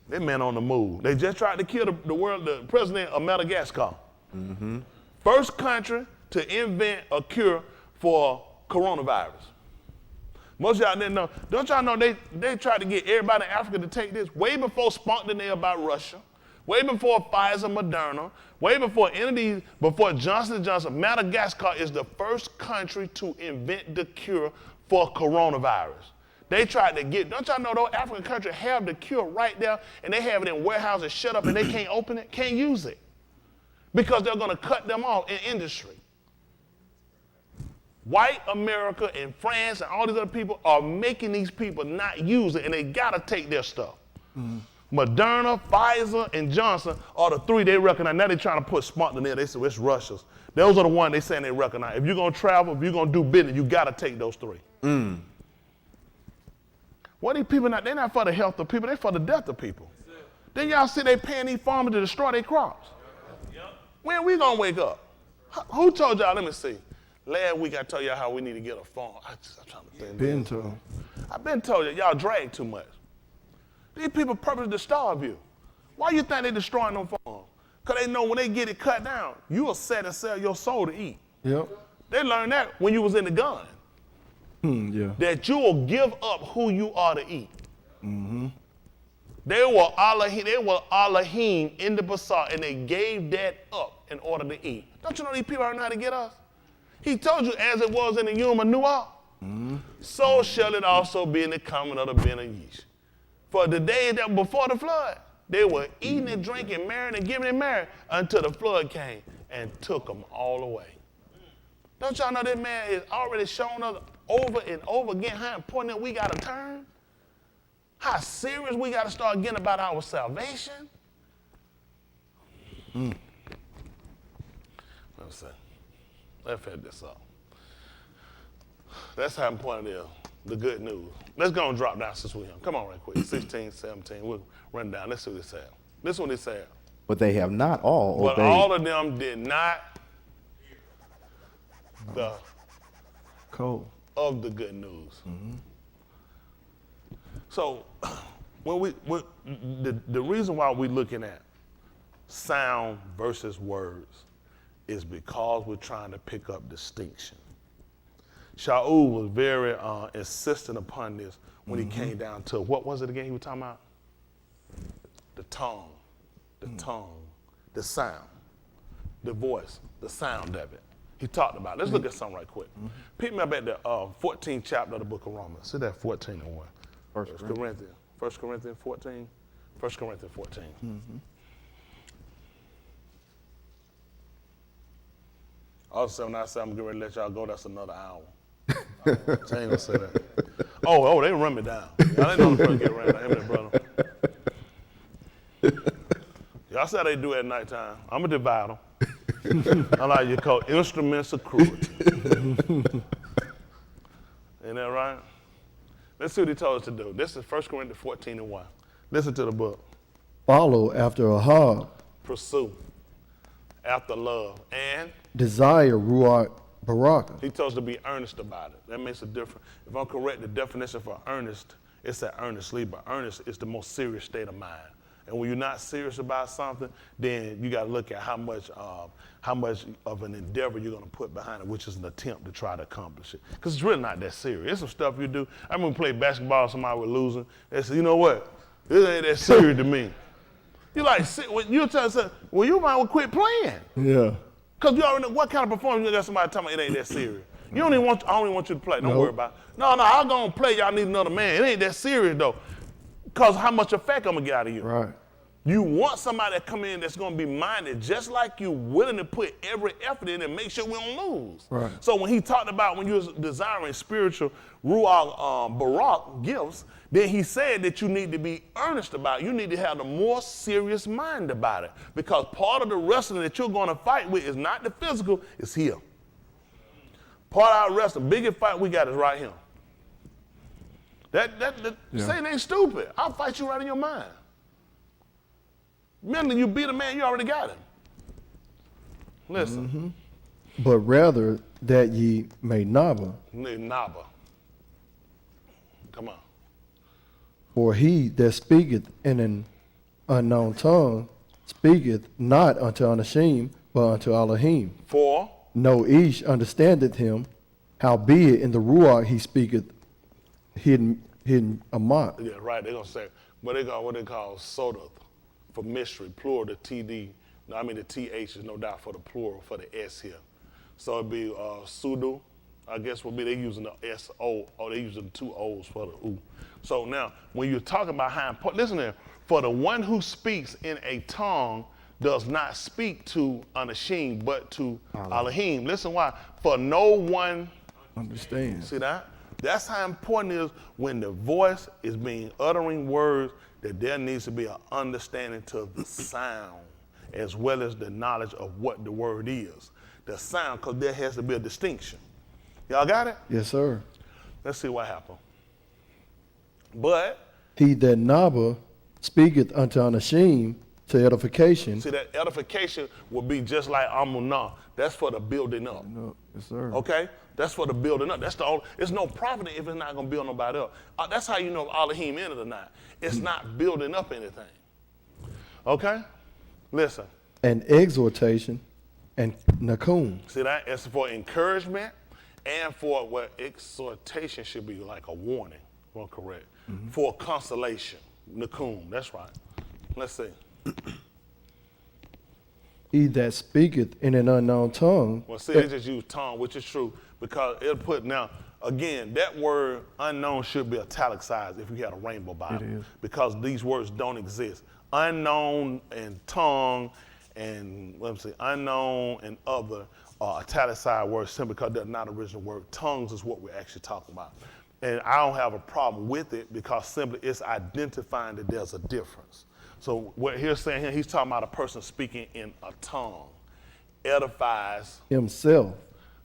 They men on the move. They just tried to kill the president of Madagascar. First country to invent a cure for coronavirus. Most of y'all didn't know. Don't y'all know they tried to get everybody in Africa to take this way before Sputnik about Russia, way before Pfizer, Moderna, way before any of these, before Johnson & Johnson. Madagascar is the first country to invent the cure for coronavirus. They tried to get, don't y'all know those African countries have the cure right there and they have it in warehouses shut up and they can't open it, can't use it because they're going to cut them off in industry. White America and France and all these other people are making these people not use it and they got to take their stuff. Moderna, Pfizer, and Johnson are the three they recognize. Now they're trying to put Sputnik in there. They say, well, it's Russia's. Those are the ones they saying they recognize. If you're going to travel, if you're going to do business, you got to take those three. What these people not, they're not for the health of people, they're for the death of people. Then y'all see they paying these farmers to destroy their crops. When we gonna wake up? Who told y'all, let me see. Last week I told y'all how we need to get a farm. I'm trying to think. Been told. I've been told y'all drag too much. These people purpose to starve you. Why you think they destroying them farms? Because they know when they get it cut down, you will set and sell your soul to eat. Yep. They learned that when you was in the gun. Yeah. That you will give up who you are to eat. They were Alahym in the bazaar, and they gave that up in order to eat. Don't you know these people don't know how to get us? He told you, as it was in the Yom of Noah, so shall it also be in the coming of the Ben of Yesh. For the day that before the flood, they were eating and drinking, marrying and giving and marrying until the flood came and took them all away. Don't y'all know this man is already showing us over and over again how important that we got to turn? How serious we got to start getting about our salvation? Let's see. Let's figure this out. That's how important it is, the good news. Let's go and drop down since we're here. Come on right quick. 16, 17. We'll run down. Let's see what it said. This one it said. But they have not all obeyed. But all of them did not the Cold. of the good news. So when the reason why we're looking at sound versus words is because we're trying to pick up distinction. Shaul was very insistent upon this when he came down to, what was it again he was talking about? The tongue, the sound, the voice, the sound of it. He talked about it. Let's look at something right quick. Pick me up at the 14th chapter of the book of Romans. See that 14 and 1. 1 Corinthians 14. 1 Corinthians 14. Also, when I say I'm getting ready to let y'all go, that's another hour. I ain't gonna say that. Oh, they run me down. Y'all ain't know the person get ran down. Him and that brother. Y'all see how they do at nighttime. I'm gonna divide them. I like you call instruments of cruelty. Ain't that right? Let's see what he told us to do. This is 1 Corinthians 14 and 1. Listen to the book. Follow after Ahab. Pursue after love. And Desire Ruach Baraka. he told us to be earnest about it. That makes a difference. If I'm correct, the definition for earnest, it's that earnestly, but earnest is the most serious state of mind. And when you're not serious about something, then you got to look at how much of an endeavor you're going to put behind it, which is an attempt to try to accomplish it. Because it's really not that serious. It's some stuff you do. I remember playing basketball, somebody was losing. They said, you know what? This ain't that serious to me. You like, you tell yourself, well, you might well quit playing. Yeah. Because you already know what kind of performance you got somebody telling me it ain't that serious. You don't even want, I don't even want you to play. Don't worry about it. No, I'll go and play. Y'all need another man. It ain't that serious, though. Because how much effect I'm going to get out of you. Right. You want somebody to come in that's going to be minded just like you, willing to put every effort in and make sure we don't lose. Right. So when he talked about when you was desiring spiritual ruach barak gifts, then he said that you need to be earnest about it. You need to have a more serious mind about it, because part of the wrestling that you're going to fight with is not the physical, it's here. Part of our wrestling, biggest fight we got is right here. Satan ain't stupid. I'll fight you right in your mind. Mentally, you beat a man, you already got him. Listen. Mm-hmm. But rather that ye may naba. Naba. Come on. For he that speaketh in an unknown tongue speaketh not unto Alahym, but unto Alahym. For No each understandeth him, howbeit in the Ruach he speaketh hidden amok. yeah, right. They're gonna say what they call soda for mystery, plural. The TD. No, I mean the TH is no doubt for the plural for the S here. So it'd be sudo. I guess would be they using the SO, or they using the two O's for the U. So now, when you're talking about how important, listen there, for the one who speaks in a tongue does not speak to Anashim, but to Alahym. Listen why. For no one Understand. See that? That's how important it is when the voice is being uttering words, that there needs to be an understanding to the sound as well as the knowledge of what the word is. The sound, because there has to be a distinction. Y'all got it? Yes, sir. Let's see what happened. But He that naba speaketh unto Anashim to edification. see, that edification would be just like amunah. That's for the building up. No, yes, sir. Okay? That's for the building up. That's the only, it's no profit if it's not going to build nobody up. That's how you know if Alahym in it or not. It's not building up anything. Okay? Listen. And exhortation and nakum. See that? It's for encouragement and for what exhortation should be like a warning. Well, correct. For consolation. Nakum. That's right. Let's see. He that speaketh in an unknown tongue. Well, see, they just use tongue, which is true, because it'll put, now, again, that word unknown should be italicized if you had a rainbow Bible. It is. Because these words don't exist. Unknown and tongue and, let me see, unknown and other are italicized words simply because they're not original word. Tongues is what we're actually talking about. And I don't have a problem with it because simply it's identifying that there's a difference. So what he's saying here, he's talking about a person speaking in a tongue, edifies, Himself.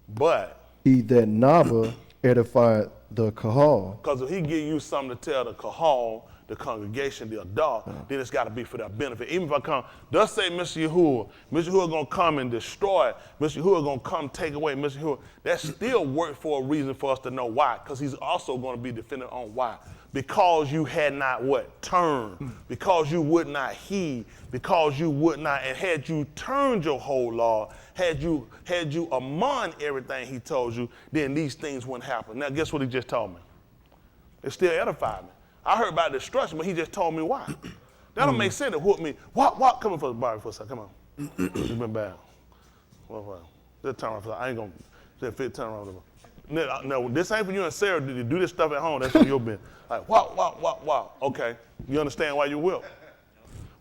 but He that naba edified the kahal. because if he give you something to tell the kahal, the congregation, the adult, then it's got to be for their benefit. Even if I come, thus say Mr. Yahuwah going to come and destroy it. Mr. Yahuwah going to come take away Mr. Yahuwah. That still worked for a reason for us to know why, because he's also going to be defended on why. Because you had not what? Turned. Because you would not heed. Because you would not, and had you turned your whole law, had you among everything he told you, then these things wouldn't happen. Now guess what he just told me? It still edified me. I heard about destruction, but he just told me why. That don't make sense to whoop me. What? Come in for the body for a second. Come on. It's been bad. Well. Just turn around for a second. I ain't going to fit turn around. No, this ain't for you and Sarah to do this stuff at home. That's for your business. Like, wow. Okay. You understand why you will.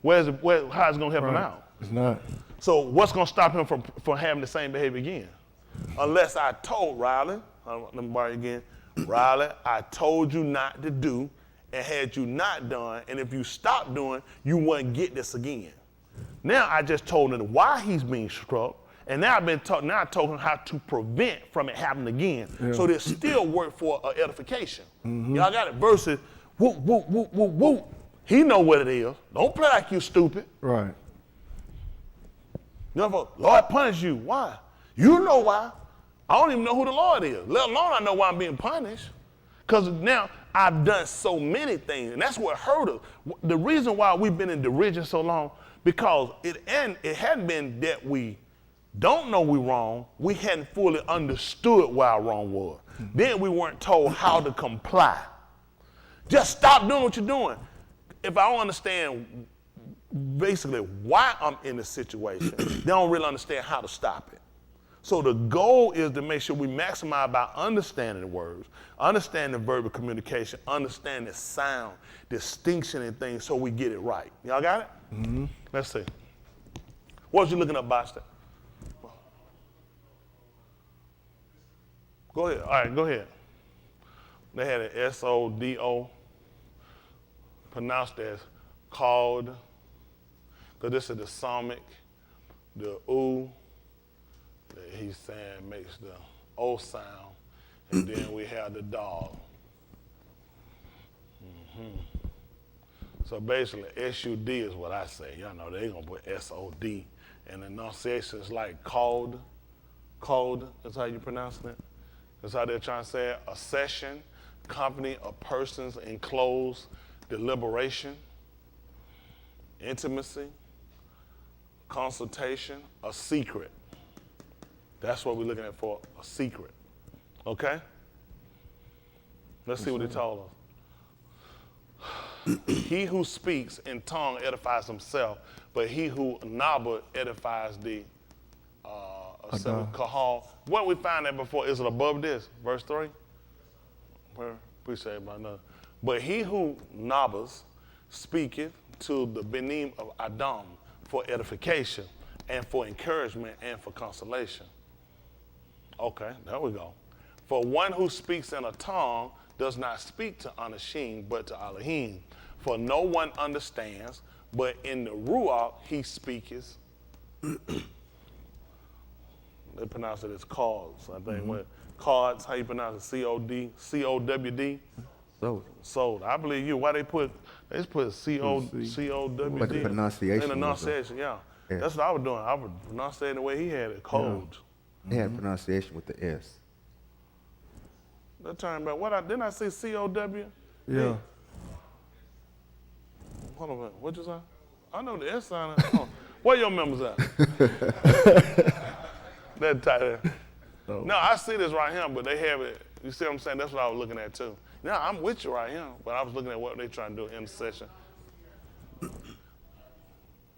How's it going to help him out? It's not. So what's going to stop him from having the same behavior again? Unless I told Riley, let me borrow you again. Riley, I told you not to do, and had you not done, and if you stopped doing, you wouldn't get this again. Now I just told him why he's being struck, and now I told him how to prevent from it happening again. Yeah. So there's still work for edification. Mm-hmm. Y'all got it? Versus whoop, whoop, whoop, whoop, whoop. He know what it is. Don't play like you stupid. Right. You know, Lord punish you. Why? You know why. I don't even know who the Lord is, let alone I know why I'm being punished. Because now I've done so many things, and that's what hurt us. The reason why we've been in derision so long, because it hadn't been that we don't know we're wrong, we hadn't fully understood why our wrong was. Mm-hmm. Then we weren't told how to comply. Just stop doing what you're doing. If I don't understand basically why I'm in this situation, they don't really understand how to stop it. So the goal is to make sure we maximize by understanding the words, understanding verbal communication, understanding sound, distinction and things so we get it right. Y'all got it? Let's see. What was you looking up, Boston? Go ahead. All right, go ahead. They had an S-O-D-O, pronounced as called, because this is the somic, the oo, that he's saying makes the O sound, and then we have the dog. So basically, S-U-D is what I say. Y'all know they're going to put S-O-D, and the enunciation is like called, that's how you pronounce it. That's how they're trying to say it. A session, company of persons in close deliberation, intimacy, consultation, a secret. That's what we're looking at for, a secret. Okay? Let's see what he told us. He who speaks in tongue edifies himself, but he who nabba edifies the kahal. What we find that before, is it above this? Verse 3? Where? Appreciate it, brother. But he who nabbas speaketh to the benim of Adam for edification and for encouragement and for consolation. Okay, there we go. For one who speaks in a tongue does not speak to Anashim, but to Alahym. For no one understands, but in the Ruach he speaketh. They pronounce it as cards, I think. What cards, how you pronounce it? C-O-D, C-O-W-D? Sold. I believe you. Why they just put C-O-W-D? But the pronunciation. In the pronunciation, yeah. That's what I was doing. I was pronunciating the way he had it, codes. They had pronunciation with the S. They're talking about, didn't I say C-O-W? Yeah. Hold on a minute, what'd you say? I know the S sign. Where your members at? That tight there. No, I see this right here, but they have it. You see what I'm saying? That's what I was looking at too. Now I'm with you right here, but I was looking at what they trying to do in the session.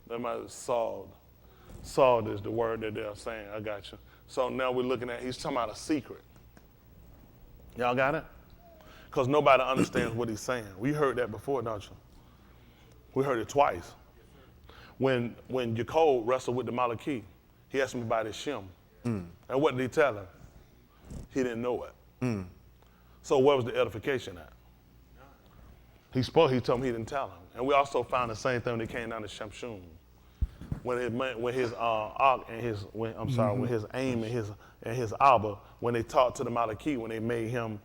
They might have solved. Solved is the word that they're saying. I got you. So now we're looking at, he's talking about a secret. Y'all got it? Because nobody understands what he's saying. We heard that before, don't you? We heard it twice. When Jacob wrestled with the Malaki, he asked him about his Shem. And what did he tell him? He didn't know it. So where was the edification at? He told him he didn't tell him. And we also found the same thing when he came down to Shemshun. When his Ak and his when his aim and his Abba, when they talked to the Malaki, when they made an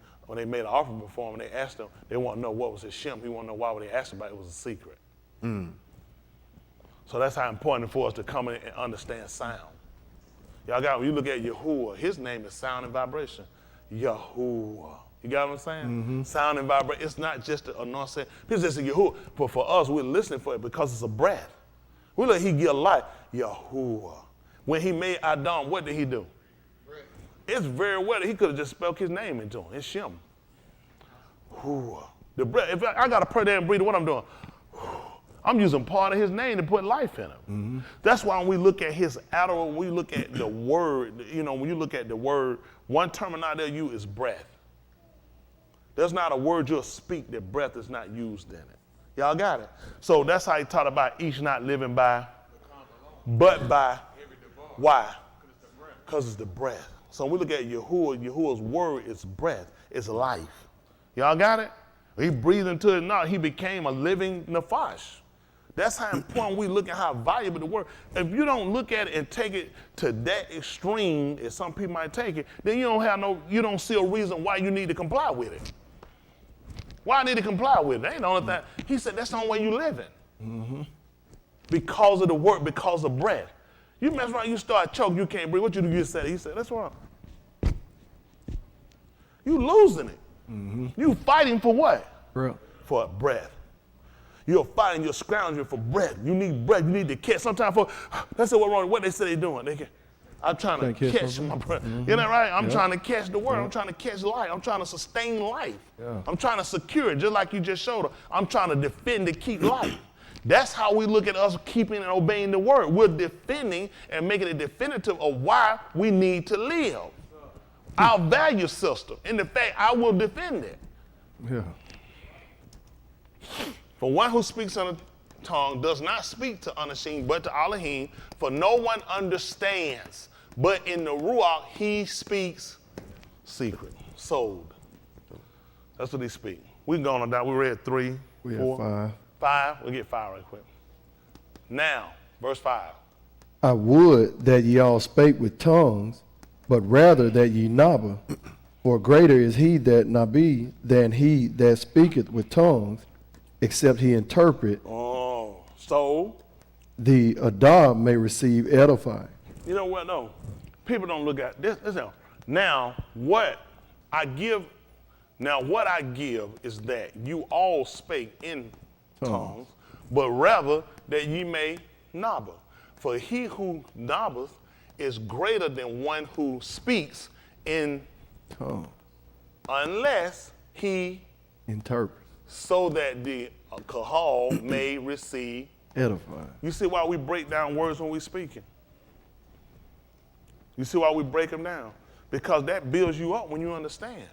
offering before him, and they asked him, they want to know what was his Shem. He want to know why would they ask him about it. It was a secret. So that's how important for us to come in and understand sound. Y'all got, when you look at Yahuwah, his name is sound and vibration. Yahuwah. You got what I'm saying? Sound and vibration. It's not just a enunciation. People just say Yahuwah. But for us, we're listening for it because it's a breath. We let he give life. Yahuwah. When he made Adam, what did he do? Breath. It's very well. He could have just spelled his name into him. It's Shem. Yahuwah. The breath. If I got to pray there and breathe, what I'm doing? I'm using part of his name to put life in him. That's why when we look at his when we look at the word, when you look at the word, one terminology they use is breath. There's not a word you'll speak that breath is not used in it. Y'all got it? So that's how he taught about each not living by, but by. Why? Because it's the breath. So when we look at Yahuwah's word is breath, it's life. Y'all got it? He breathed into it, now he became a living nefesh. That's how important we look at how valuable the word. If you don't look at it and take it to that extreme, as some people might take it, then you don't see a reason why you need to comply with it. Why I need to comply with it? Ain't the only thing. He said that's the only way you living. Because of the word, because of breath. You mess around, you start choking, you can't breathe. What you do? You said, he said, that's wrong. You losing it. You fighting for what? Breath. For a breath. You're fighting, you're scrounging for breath. You need breath, you need to catch. Sometimes that's what wrong. What they say they're doing. I'm trying to catch my breath. You know right? I'm trying to catch the word. I'm trying to catch life. I'm trying to sustain life. I'm trying to secure it, just like you just showed us. I'm trying to defend to keep life. That's how we look at us keeping and obeying the word. We're defending and making it definitive of why we need to live. Our value system. In the fact, I will defend it. Yeah. For one who speaks tongue does not speak to Anashim, but to Alahym, for no one understands. But in the Ruach, he speaks secret, sold. That's what he speaks. We can go on down. We read 3, We 4, have 5. 5. We'll get 5 right quick. Now, verse 5. I would that ye all spake with tongues, but rather that ye nabba. For greater is he that nabi than he that speaketh with tongues, except he interpret, Oh, so the adab may receive edifying. you know what? No, people don't look at this. Now, what I give is that you all spake in tongues, but rather that ye may nabba. For he who nabbeth is greater than one who speaks in Tongue. Unless he, Interpret. so that the kahal may receive. Edifying. You see why we break down words when we speaking? You see why we break them down? Because that builds you up when you understand.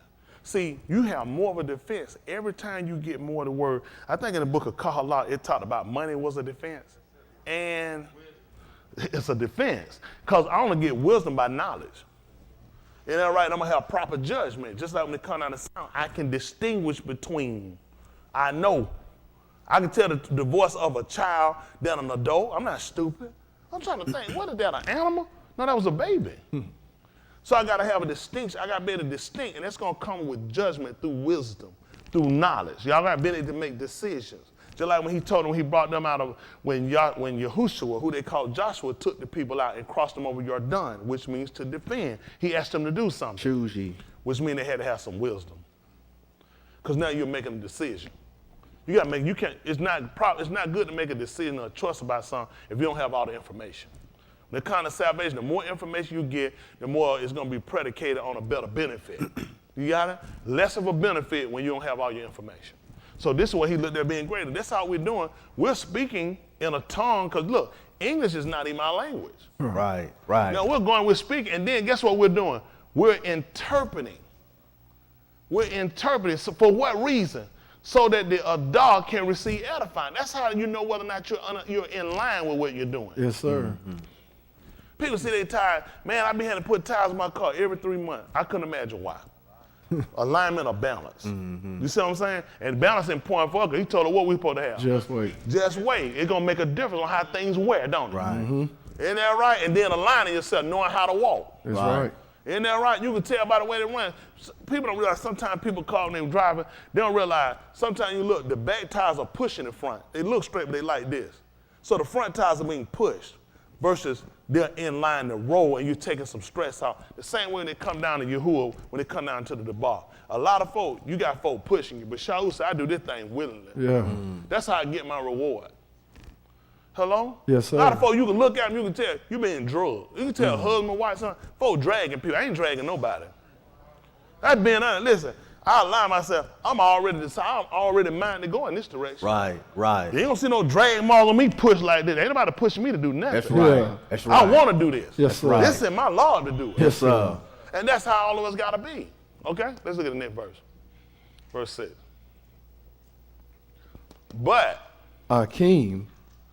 See, you have more of a defense every time you get more of the word. I think in the book of Kahalah, it talked about money was a defense. And it's a defense. Because I only get wisdom by knowledge. Isn't that right? I'm going to have proper judgment. Just like when it comes down to sound, I can distinguish between. I know. I can tell the voice of a child than an adult. I'm not stupid. I'm trying to think, what is that, an animal? No, that was a baby. So I got to have a distinction. I got to be able to distinct, and that's going to come with judgment through wisdom, through knowledge. Y'all got to be able to make decisions. Just like when he told them, he brought them out of, when Yahushua, who they called Joshua, took the people out and crossed them over Jordan, which means to defend. He asked them to do something. Choose ye. Which means they had to have some wisdom. Because now you're making a decision. You got to make, you can't, it's not good to make a decision or trust about something if you don't have all the information. When it comes to salvation, the more information you get, the more it's going to be predicated on a better benefit. You got it? Less of a benefit when you don't have all your information. So this is what he looked at being greater. That's how we're doing. We're speaking in a tongue, because look, English is not even our language. Right. Now we're speaking, and then guess what we're doing? We're interpreting. So for what reason? So that the adult can receive edifying. That's how you know whether or not you're in line with what you're doing. Yes, sir. Mm-hmm. People say they tired. Man, I've been having to put tires in my car every 3 months. I couldn't imagine why. Alignment or balance. Mm-hmm. You see what I'm saying? And balance in point for us. He told her what we supposed to have. Just wait. Just wait. It's gonna make a difference on how things wear, don't it? Right. Isn't that right? And then aligning yourself, knowing how to walk. That's right. Isn't that right? You can tell by the way they run. People don't realize sometimes people call them driving, they don't realize sometimes you look, the back tires are pushing the front. They look straight, but they like this. So the front tires are being pushed versus they're in line to roll and you're taking some stress out. The same way they come down to Yahuwah when they come down to the bar. A lot of folk, you got folk pushing you, but Shaul said, I do this thing willingly. Yeah. That's how I get my reward. Hello? Yes, sir. A lot of folk, you can look at them, you can tell you being drugged. You can tell husband, wife, son, folk dragging people. I ain't dragging nobody. That's being honest. Listen, I align myself. I'm already minded to go in this direction. Right. You ain't gonna see no drag mark on me push like this. Ain't nobody pushing me to do nothing. That's right. Yeah. That's right. I want to do this. Yes, sir. This is my law to do it. Yes, sir. And that's how all of us gotta be. Okay? Let's look at the next verse. Verse 6. But Akeem,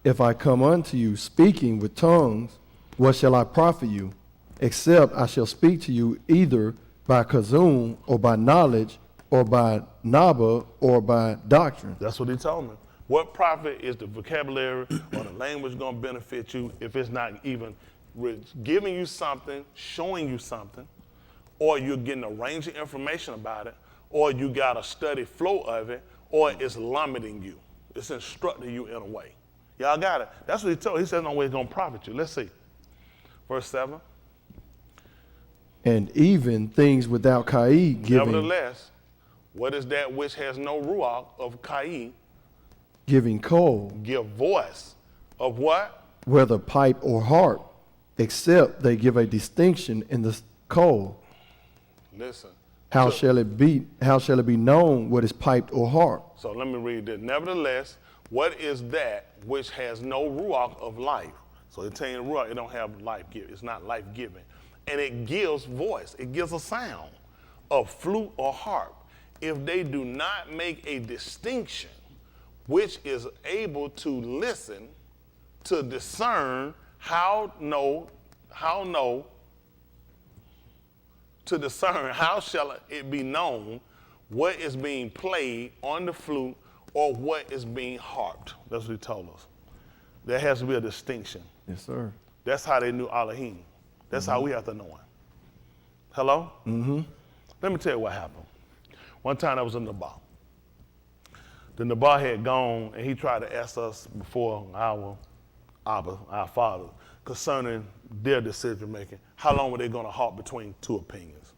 if I come unto you speaking with tongues, what shall I profit you? Except I shall speak to you either by kazum, or by knowledge, or by naba, or by doctrine. that's what he told me. What profit is the vocabulary or the language going to benefit you if it's not even giving you something, showing you something, or you're getting a range of information about it, or you got a study flow of it, or it's limiting you. It's instructing you in a way. Y'all got it? That's what he told. He said no way it's going to profit you. Let's see. Verse 7. And even things without Kai giving, Nevertheless, what is that which has no ruach of Kai? giving coal, Give voice of what? whether pipe or harp, except they give a distinction in the coal. Listen. How So- shall it be known what is piped or harp? So let me read this. Nevertheless, what is that which has no ruach of life? So it's telling you ruach, it don't have life giving. It's not life giving. And it gives voice. It gives a sound of flute or harp. If they do not make a distinction which is able to listen, to discern, to discern how shall it be known what is being played on the flute or what is being harped. That's what he told us. There has to be a distinction. Yes, sir. That's how they knew Alahym. That's how we have to know him. Hello? Mm-hmm. Let me tell you what happened. One time I was in Nabal. The Nabal had gone and he tried to ask us before our Abba, our father, concerning their decision making, how long were they going to halt between two opinions.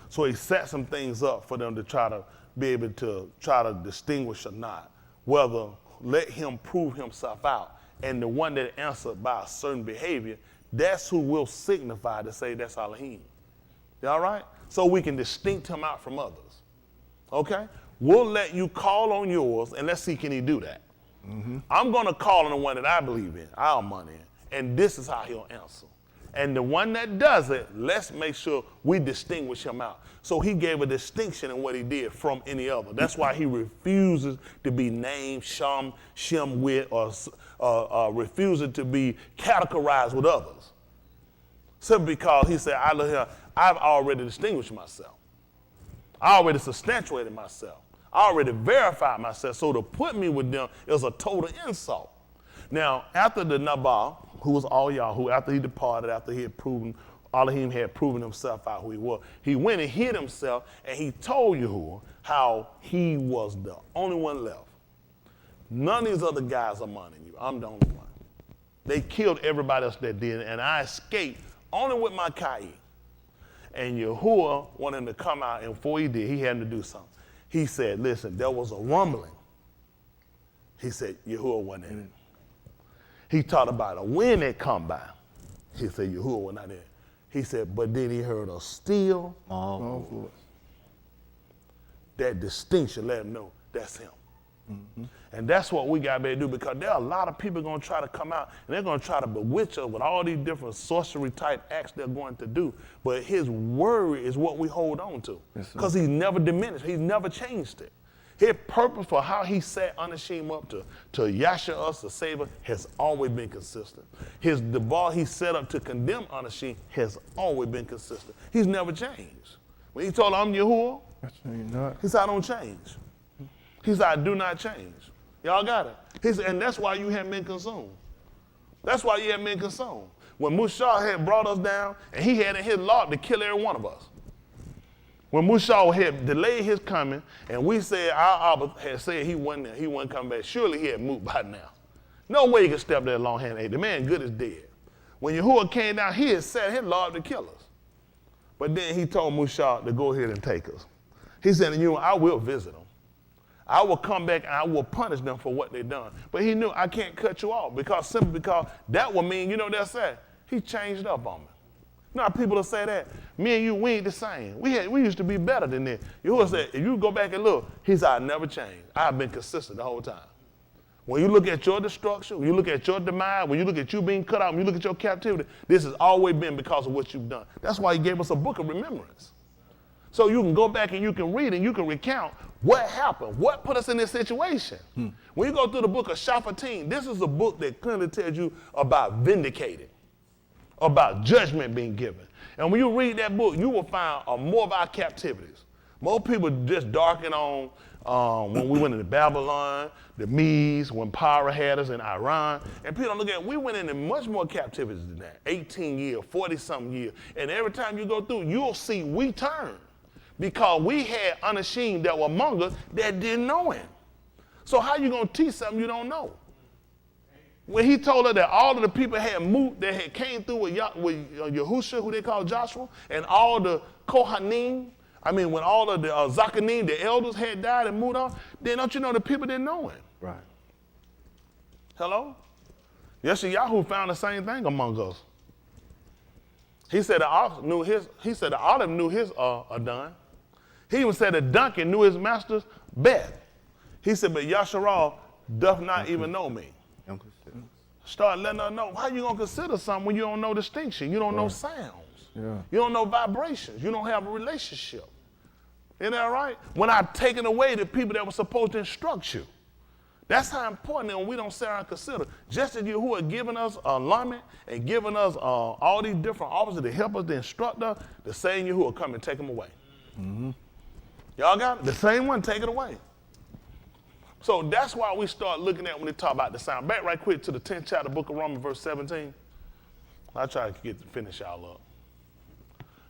So he set some things up for them to try to be able to try to distinguish or not, whether let him prove himself out. And the one that answered by a certain behavior, that's who will signify to say that's Alahym. You all right? So we can distinct him out from others. Okay? We'll let you call on yours, and let's see, can he do that? Mm-hmm. I'm going to call on the one that I believe in, our money, and this is how he'll answer. And the one that does it, let's make sure we distinguish him out. So he gave a distinction in what he did from any other. That's why he refuses to be named Shem, Wit, or refuses to be categorized with others. Simply because he said, I've already distinguished myself. I already substantiated myself. I already verified myself. So to put me with them is a total insult. Now, after the Nabal, who was all y'all, who after he departed, after he had proven, Alahym had proven himself out who he was, he went and hid himself and he told Yahuwah how he was the only one left. None of these other guys are money you. I'm the only one. They killed everybody else that did, and I escaped only with my Kai. And Yahuwah wanted him to come out, and before he did, he had to do something. He said, listen, there was a rumbling. He said, Yahuwah wasn't in it. He talked about a wind that come by. He said, Yahuwah was not in it. He said, but then he heard a still small voice. That distinction let him know that's him. Mm-hmm. And that's what we got to do, because there are a lot of people going to try to come out and they're going to try to bewitch us with all these different sorcery type acts they're going to do. But his word is what we hold on to, because he's never diminished. He's never changed it. His purpose for how he set Anashim up to Yasha us, the Savior, has always been consistent. The bar he set up to condemn Anashim has always been consistent. He's never changed. When he told I'm Yahuwah, he said, I don't change. He said, I do not change. Y'all got it? He said, and that's why you haven't been consumed. That's why you haven't been consumed. When Mushah had brought us down, and he had in his law to kill every one of us. When Mushah had delayed his coming, and we said our Abba had said he wasn't coming back, surely he had moved by now. No way he could step there long-handed. The man good as dead. When Yahuwah came down, he had set his law to kill us. But then he told Mushah to go ahead and take us. He said, I will visit them. I will come back and I will punish them for what they done. But he knew I can't cut you off, simply because that would mean, they'll say, he changed up on me. Now people will say that. Me and you, we ain't the same. We used to be better than this. Yahuwah said, if you go back and look, he said, I never changed. I've been consistent the whole time. When you look at your destruction, when you look at your demise, when you look at you being cut out, when you look at your captivity, this has always been because of what you've done. That's why he gave us a book of remembrance. So you can go back and you can read and you can recount what happened, what put us in this situation. When you go through the book of Shaphatim, this is a book that clearly tells you about vindicating, about judgment being given. And when you read that book, you will find more of our captivities. Most people just darken on when we went into Babylon, the Medes, when Pyra had us in Iran. And people don't look at it, we went into much more captivities than that, 18 years, 40-something years. And every time you go through, you'll see we turn. Because we had Anashim that were among us that didn't know him. So how you going to teach something you don't know? When he told her that all of the people had moved, that had came through with Yahusha, who they call Joshua, and all the Kohanim, when all of the Zakanim, the elders had died and moved on, then don't you know the people didn't know him? Right. Hello? Yeshayahu found the same thing among us. He said the ox knew his, the olive knew his Adon. He even said that Duncan knew his master's bet. He said, but Yasharal doth not even know me. Start letting her know. How you going to consider something when you don't know distinction? You don't know sounds. Yeah. You don't know vibrations. You don't have a relationship. Isn't that right? When I've taken away the people that were supposed to instruct you, That's how important it is when we don't sit down and consider. Just as you who are giving us alignment and giving us all these different officers to help us, to instruct us, the same you who will come and take them away. Mm-hmm. Y'all got it? The same one take it away. So that's why we start looking at when they talk about the sound. Back right quick to the 10th chapter, book of Romans, verse 17. I try to finish y'all up.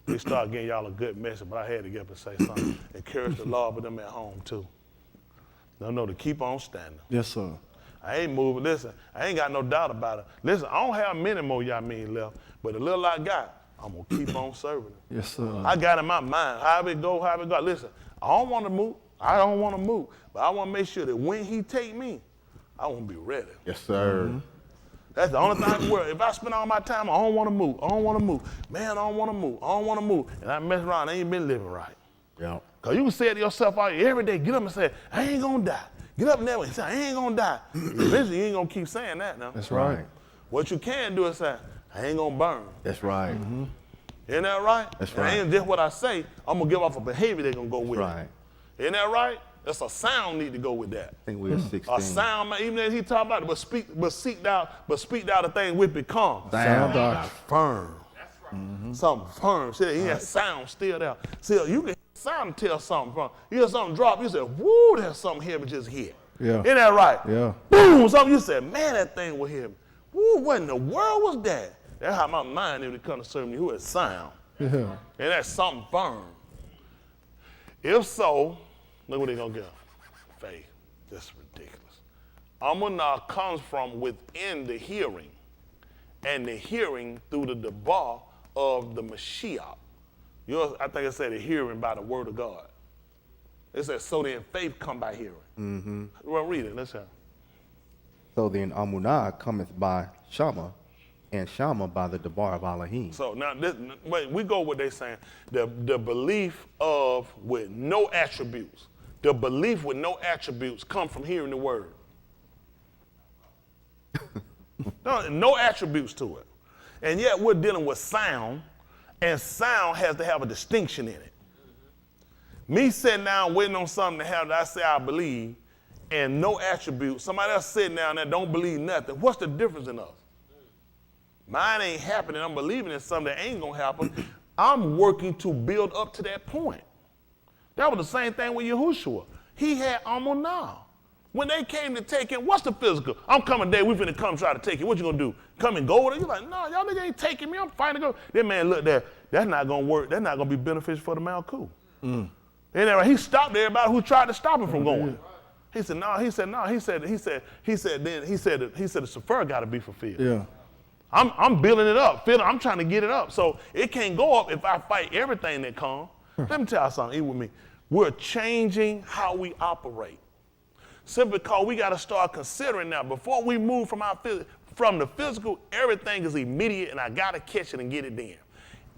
We start getting y'all a good message, but I had to get up and say something. Encourage the Lord, but them at home too. No, to keep on standing. Yes, sir. I ain't moving. Listen, I ain't got no doubt about it. Listen, I don't have many more y'all mean left, but the little I got, I'm going to keep on serving it. Yes, sir. I got in my mind, however it go. Listen, I don't want to move. I don't want to move, but I want to make sure that when he take me, I want to be ready. Yes, sir. Mm-hmm. That's the only thing I can worry. If I spend all my time, I don't want to move. I don't want to move. Man, I don't want to move. I don't want to move. And I mess around, I ain't been living right. Yeah. Because you can say it to yourself out every day, get up and say, I ain't going to die. Get up and that way and say, I ain't going to die. Eventually, you ain't going to keep saying that now. That's right. What you can do is say, I ain't going to burn. That's right. Mm-hmm. Isn't that right? That's and right. ain't just what I say, I'm going to give off a behavior they're going to go with. Right. Isn't that right? That's a sound need to go with that. I think we're 16. A sound, even as he talked about it, but speak down the thing which becomes. Sound doctrine. Firm. That's right. Mm-hmm. Something firm. See, he has sound still there. See, you can sound and tell something from. You hear something drop, you say, woo, there's something heavy just hit. Yeah. Isn't that right? Yeah. Boom, something you said, man, that thing was heavy. Woo, what in the world was that? That's how my mind when it comes to serving you, who is sound. Yeah. And that's something firm. If so, look what they're going to get. Faith. That's ridiculous. Amunah comes from within the hearing, and the hearing through the debar of the Mashiach. I think it said the hearing by the word of God. It says, so then faith come by hearing. Mm-hmm. Well, read it. Let's hear. So then Amunah cometh by Shama, and Shama by the debar of Alahym. So now, we go what they're saying. The belief of with no attributes. The belief with no attributes come from hearing the word. No attributes to it. And yet we're dealing with sound, and sound has to have a distinction in it. Me sitting down waiting on something to have that I say I believe, and no attributes. Somebody else sitting down there don't believe nothing. What's the difference in us? Mine ain't happening. I'm believing in something that ain't going to happen. I'm working to build up to that point. That was the same thing with Yahushua. He had Amunah. When they came to take him, what's the physical? I'm coming there, we finna come try to take it. What you gonna do? Come and go with it? You're like, no, y'all niggas ain't taking me. I'm fighting to go. That man looked there. That's not gonna work. That's not gonna be beneficial for the Malkut. Ain't that right? He stopped everybody who tried to stop him from going. He said, no. He said, the Sefer got to be fulfilled. Yeah. I'm building it up. I'm trying to get it up. So it can't go up if I fight everything that comes. Let me tell you something, eat with me. We're changing how we operate. Simply because we got to start considering now, before we move from the physical, everything is immediate and I got to catch it and get it then.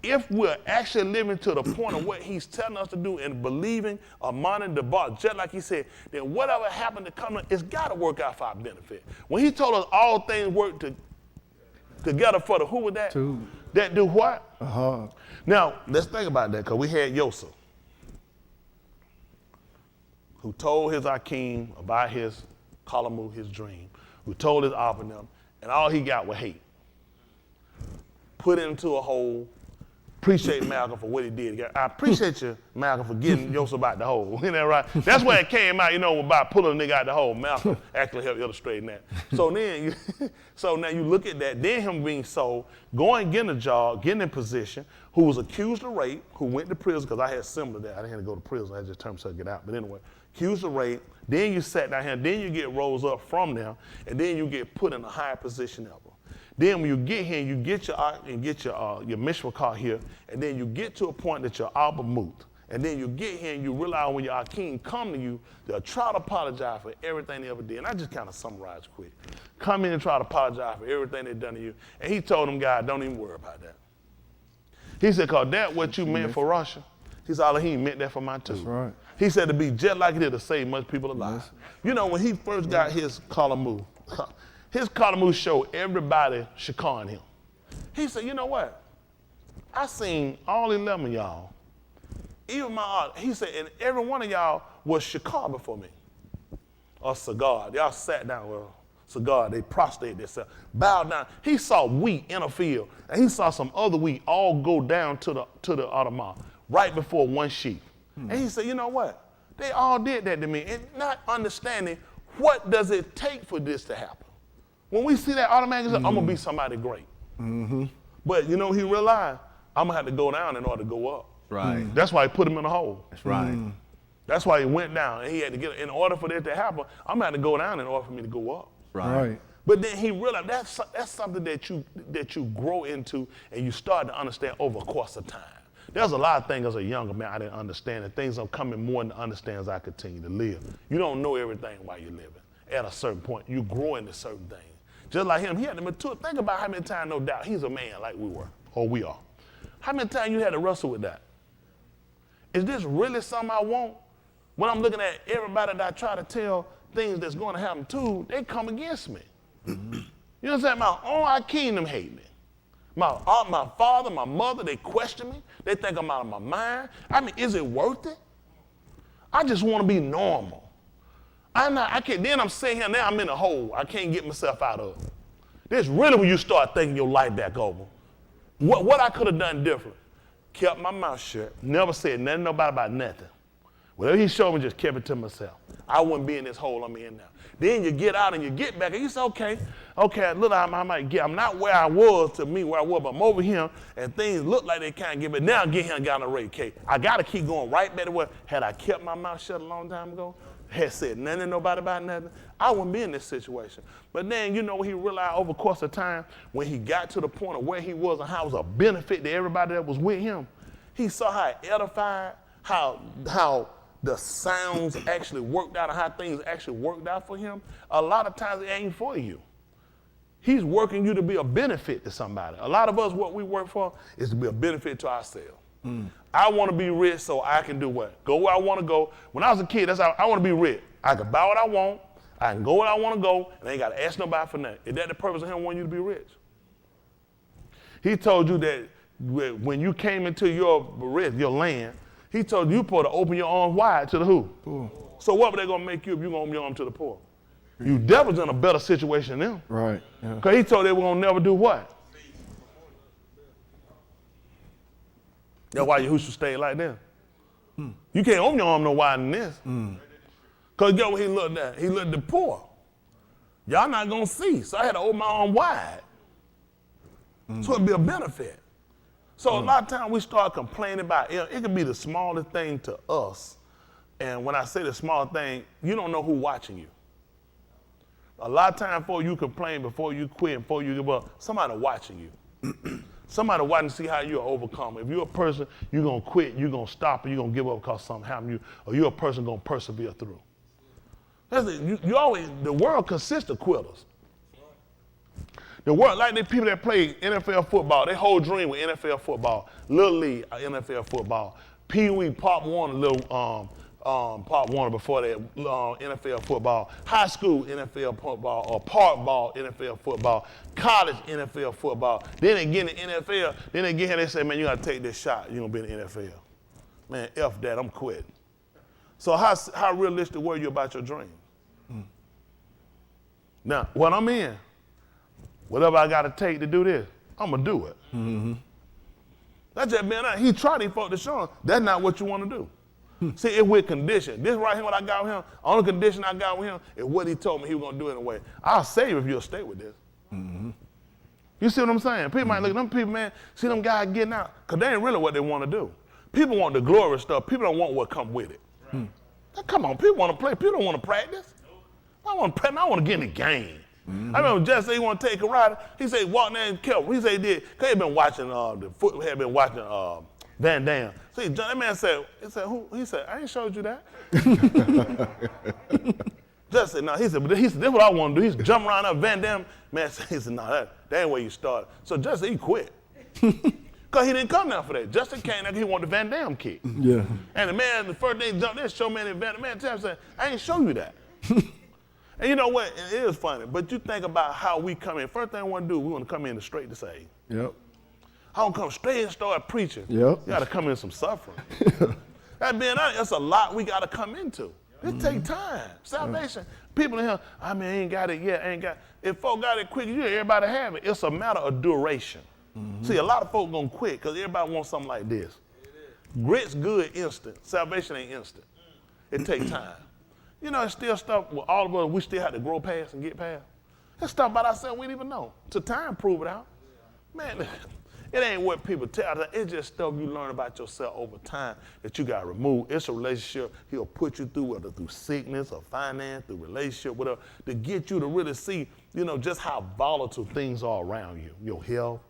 If we're actually living to the point of what he's telling us to do and believing, among the bar, just like he said, then whatever happened to come, it's got to work out for our benefit. When he told us all things work together for the who was that? Two. That do what? Uh-huh. Now, let's think about that, because we had Yosef, who told his Akeem about his Kalamu, his dream, who told his Abinam, and all he got was hate. Put it into a hole. Appreciate Malcolm for what he did. I appreciate you, Malcolm, for getting Yosef out the hole. Isn't that right? That's where it came out, by pulling a nigga out the hole. Malcolm actually helped illustrate that. So now you look at that, then him being sold, going, getting a job, getting in position, who was accused of rape, who went to prison, because I had similar to that. I didn't have to go to prison. I just turned to get out. But anyway, accused of rape, then you sat down here, then you get rose up from there, and then you get put in a higher position ever. Then when you get here, you get your mishra car here, and then you get to a point that you're Abba Mut. And then you get here and you realize when your Akeem come to you, they'll try to apologize for everything they ever did. And I just kind of summarize quick. Come in and try to apologize for everything they've done to you. And he told them, God, don't even worry about that. He said, because that what you meant for Russia, he said, Alahym meant that for my too. That's right. He said to be just like it is to save much people alive. Yes. When he first got his Kalamu, his Kalamu showed everybody shikaring him. He said, you know what? I seen all 11 of y'all. Even he said, and every one of y'all was shikar before me. a cigar. Y'all sat down with a cigar. They prostrate themselves, bowed down. He saw wheat in a field, and he saw some other wheat all go down to the Adamah right before one sheep. And he said, you know what? They all did that to me, and not understanding what does it take for this to happen. When we see that automatically, I'm gonna be somebody great. But you know, he realized I'm gonna have to go down in order to go up. Right. That's why he put him in a hole. That's right. That's why he went down, and he had to get. In order for that to happen, I'm gonna have to go down in order for me to go up. Right. But then he realized that's something that you grow into, and you start to understand over a course of time. There's a lot of things as a younger man I didn't understand, and things are coming more to understand as I continue to live. You don't know everything while you're living. At a certain point, you grow into certain things. Just like him, he had to mature. Think about how many times, no doubt, he's a man like we were, or we are. How many times you had to wrestle with that? Is this really something I want? When I'm looking at everybody that I try to tell things that's going to happen to, they come against me. You know what I'm saying? My own kingdom hate me. My aunt, my father, my mother, they question me. They think I'm out of my mind. I mean, is it worth it? I just want to be normal. Then I'm sitting here, now I'm in a hole I can't get myself out of. This really when you start thinking your life back over. What I could have done different? Kept my mouth shut, never said nothing to nobody about nothing. Whatever he showed me, just kept it to myself. I wouldn't be in this hole I'm in now. Then you get out and you get back and you say, okay, look, I might get, I'm not where I was to me where I was, but I'm over here and things look like they can't get, but now get here and got on a rate cake. I got to keep going right back to where, had I kept my mouth shut a long time ago, had said nothing to nobody about nothing, I wouldn't be in this situation. But then, you know, he realized over the course of time, when he got to the point of where he was and how it was a benefit to everybody that was with him, he saw how it edified, how the sounds actually worked out and how things actually worked out for him. A lot of times it ain't for you. He's working you to be a benefit to somebody. A lot of us, what we work for is to be a benefit to ourselves. I want to be rich so I can do what? Go where I want to go. When I was a kid, that's how I want to be rich. I can buy what I want, I can go where I want to go, and I ain't got to ask nobody for nothing. Is that the purpose of him wanting you to be rich? He told you that when you came into your land, he told you you're supposed to open your arms wide to the who? Poor. So what were they going to make you if you're going to open your arms to the poor? You definitely in a better situation than them. Right. Yeah. Because he told they were going to never do what? That's why Yahushua stayed like that. You can't open your arm no wider than this. Because guess what he looked at? He looked at the poor. Y'all not going to see. So I had to open my arm wide. So it'd be a benefit. So a lot of times we start complaining about it. It could be the smallest thing to us. And when I say the small thing, you don't know who's watching you. A lot of times before you complain, before you quit, before you give up, somebody watching you. Somebody watching to see how you'll overcome. If you're a person, you're going to quit, you're going to stop, or you're going to give up because something happened to you, or you're a person going to persevere through. That's it. You always, the world consists of quitters. The world, like the people that play NFL football, their whole dream with NFL football, Little League NFL football, Pee Wee, Pop Warner, Pop Warner before that, NFL football, high school NFL football, or park ball NFL football, college NFL football. Then they get in the NFL, then they get here and they say, man, you got to take this shot. You're going to be in the NFL. Man, F that, I'm quitting. So how realistic were you about your dream? Now, what I'm in, whatever I got to take to do this, I'm going to do it. That's just being honest. He tried these folks to show him that's not what you want to do. See, it's with condition. This right here, what I got with him, only condition I got with him is what he told me he was going to do in a way. I'll save if you'll stay with this. You see what I'm saying? People might look at them people, man, see them guys getting out, because they ain't really what they want to do. People want the glorious stuff. People don't want what come with it. Now, come on, people want to play. People don't want to practice. I want to practice. I want to get in the game. I remember Jess said he want to take a ride. He said walk there and kill. He said he did. Cause he had been watching Van Damme. See, that man said, who? He said, I ain't showed you that. Just said, no. He said, this is what I want to do. He's jumping around up Van Damme. Man said, he said, no, that ain't where you start. So Justin, he quit. Because he didn't come down for that. Justin came down, he wanted the Van Damme kick. Yeah. And the man, the first day he jumped there, showed me the Van Damme. Man tell him, I ain't show you that. And you know what? It is funny. But you think about how we come in. First thing I want to do, we want to come in straight to save. Yep. I don't come straight and start preaching. Yep. You got to come in some suffering. That being honest, that's a lot we got to come into. It take time. Salvation, people in here, I mean, ain't got it yet, ain't got it. If folk got it quick, everybody have it. It's a matter of duration. See, a lot of folk gonna quit because everybody wants something like this. Grit's good instant. Salvation ain't instant. It take time. You know, it's still stuff with all of us, we still have to grow past and get past. There's stuff about ourselves we didn't even know. So time prove it out. Man, it ain't what people tell us. It's just stuff you learn about yourself over time that you got to remove. It's a relationship he'll put you through, whether through sickness or finance, through relationship, whatever, to get you to really see, you know, just how volatile things are around you. Your health,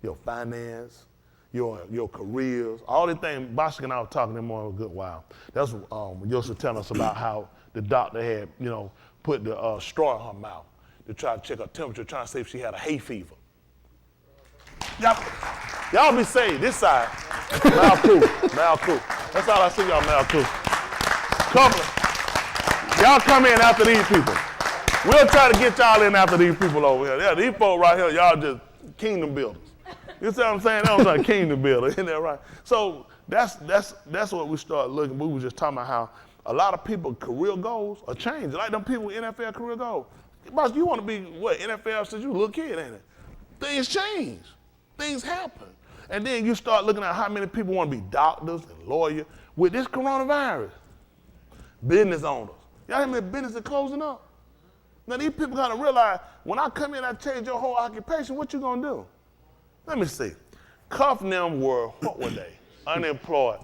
your finance, your careers, all the things. Boshik and I were talking to him for a good while. That's what Yosef was telling us about how the doctor had, you know, put the straw in her mouth to try to check her temperature, trying to see if she had a hay fever. Y'all be saved this side. Malcool. That's all I see y'all, Malcool. Y'all come in after these people. We'll try to get y'all in after these people over here. Yeah, these folks right here, y'all just kingdom builders. You see what I'm saying? That was like kingdom builder, isn't that right? So that's what we started looking. We were just talking about how a lot of people career goals are changing. Like them people with NFL career goals. Boss, you want to be what NFL since you a little kid, ain't it? Things change. Things happen. And then you start looking at how many people want to be doctors and lawyers with this coronavirus. Business owners. Y'all hear how many businesses are closing up? Now these people got to realize, when I come in, I change your whole occupation, what you going to do? Let me see. Cuff and them were, what were they? Unemployed.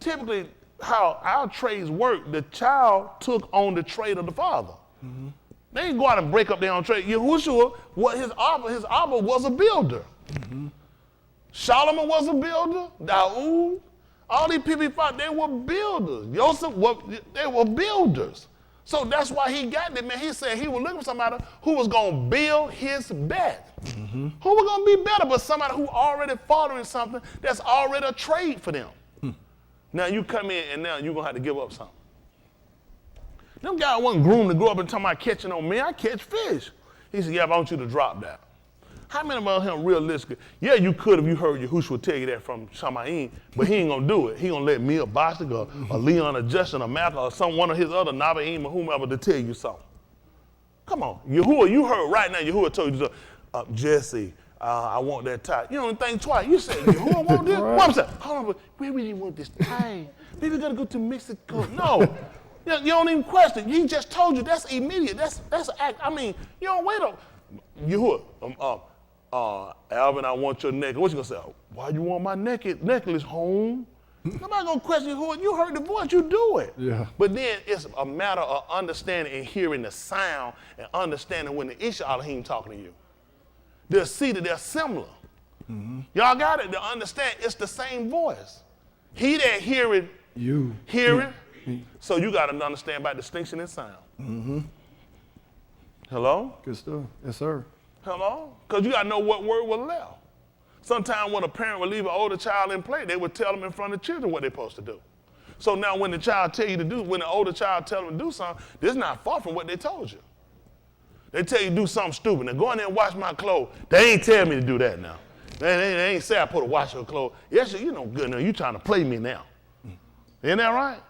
Typically, how our trades work, the child took on the trade of the father. Mm-hmm. They didn't go out and break up their own trade. Yahushua, what his Abba was a builder. Mm-hmm. Solomon was a builder. Daoud, all these people he fought, they were builders. Joseph, they were builders. So that's why he got them, man. He said he was looking for somebody who was going to build his bed. Mm-hmm. Who was going to be better but somebody who already following something that's already a trade for them. Now you come in and now you're going to have to give up something. Them guys wasn't groomed to grow up and talking about catching on me. I catch fish. He said, yeah, but I want you to drop that. How many of him realistic? Yeah, you could if you heard Yahushua tell you that from Shamayim, but he ain't going to do it. He going to let me or Boshik or Leon or Justin or Malcolm or one of his other Nabaim or whomever to tell you something. Come on. Yahuwah, you heard right now, Yahuwah told you, Jesse, I want that tie. You don't think twice. You said, Yahuwah want this? Right. What I'm saying? Hold on, but we really want this tie. Maybe we got to go to Mexico. No. You don't even question. He just told you that's immediate. That's an act. I mean, you don't wait up. Yahuwah, Alvin, I want your necklace. What you gonna say? Why you want my necklace home? Nobody gonna question who. You heard the voice, you do it. Yeah. But then it's a matter of understanding and hearing the sound and understanding when the Isha Alahym talking to you. They'll see that they're similar. Mm-hmm. Y'all got it to understand it's the same voice. He that heareth, you hearing. So you got to understand about distinction in sound. Mm-hmm. Hello? Good stuff. Yes, sir. Hello? Because you got to know what word was left. Sometimes when a parent would leave an older child in play, they would tell them in front of children what they're supposed to do. So now when the child tell you to do, when the older child tell them to do something, this is not far from what they told you. They tell you to do something stupid. Now go in there and wash my clothes. They ain't tell me to do that now. They ain't say I put to wash your clothes. Yes, you know good now. You trying to play me now. Isn't that right?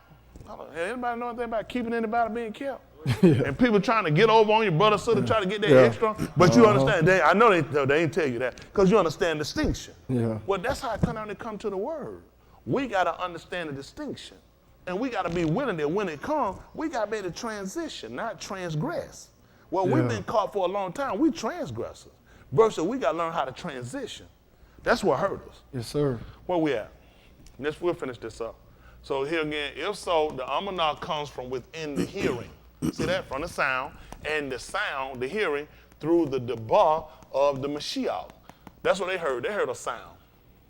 Anybody know anything about keeping anybody being kept? Yeah. And people trying to get over on your brother, sister, try to get that extra. But you understand, I know they ain't tell you that because you understand distinction. Yeah. Well, that's how it come down to come to the word. We got to understand the distinction. And we got to be willing that when it comes, we got to be able to transition, not transgress. Well, we've been caught for a long time. We transgressors. Versus we got to learn how to transition. That's what hurt us. Yes, sir. Where we at? We'll finish this up. So here again, if so, the amanah comes from within the hearing. See that? From the sound, and the sound, the hearing, through the debar of the Mashiach. That's what they heard. They heard a sound.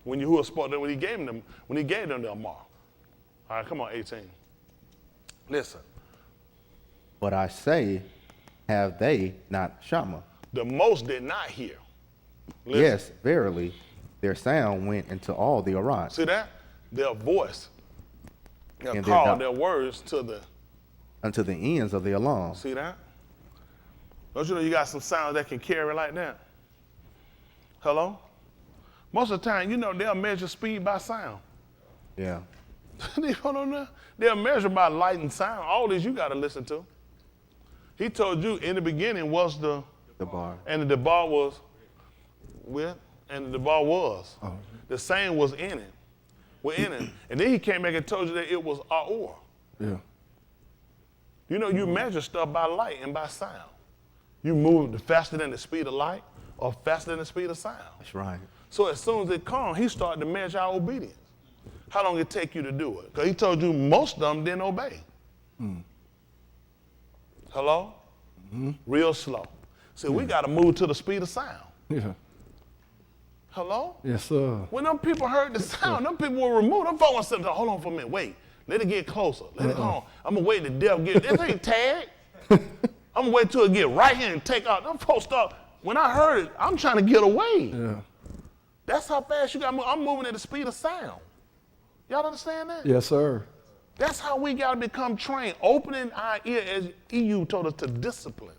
When Yahuwah spoke them, when he gave them the Amar. All right, come on, 18. Listen. What I say, have they not Shama? The most did not hear. Listen. Yes, verily, their sound went into all the Arad. See that? Their voice. They'll call their words unto the ends of the alarm. See that? Don't you know you got some sounds that can carry like that? Hello? Most of the time, you know, they'll measure speed by sound. Yeah. They're measured by light and sound. All this you got to listen to. He told you in the beginning was the bar. And the bar was with, and the bar was. Oh. The same was in it. We're in it. And then he came back and told you that it was Aor. Yeah. You know, you measure stuff by light and by sound. You move faster than the speed of light or faster than the speed of sound. That's right. So as soon as it comes, he started to measure our obedience. How long it take you to do it? Because he told you most of them didn't obey. Hello? Real slow. So we got to move to the speed of sound. Yeah. Hello? Yes, sir. When them people heard the sound, them people were removed. Them folks said, hold on for a minute, wait. Let it get closer. Let it go on. I'm going to wait till the devil get, this ain't tag. I'm going to wait till it get right here and take out. Them folks start, when I heard it, I'm trying to get away. Yeah. That's how fast you got to move. I'm moving at the speed of sound. Y'all understand that? Yes, sir. That's how we got to become trained, opening our ear, as EU told us, to discipline.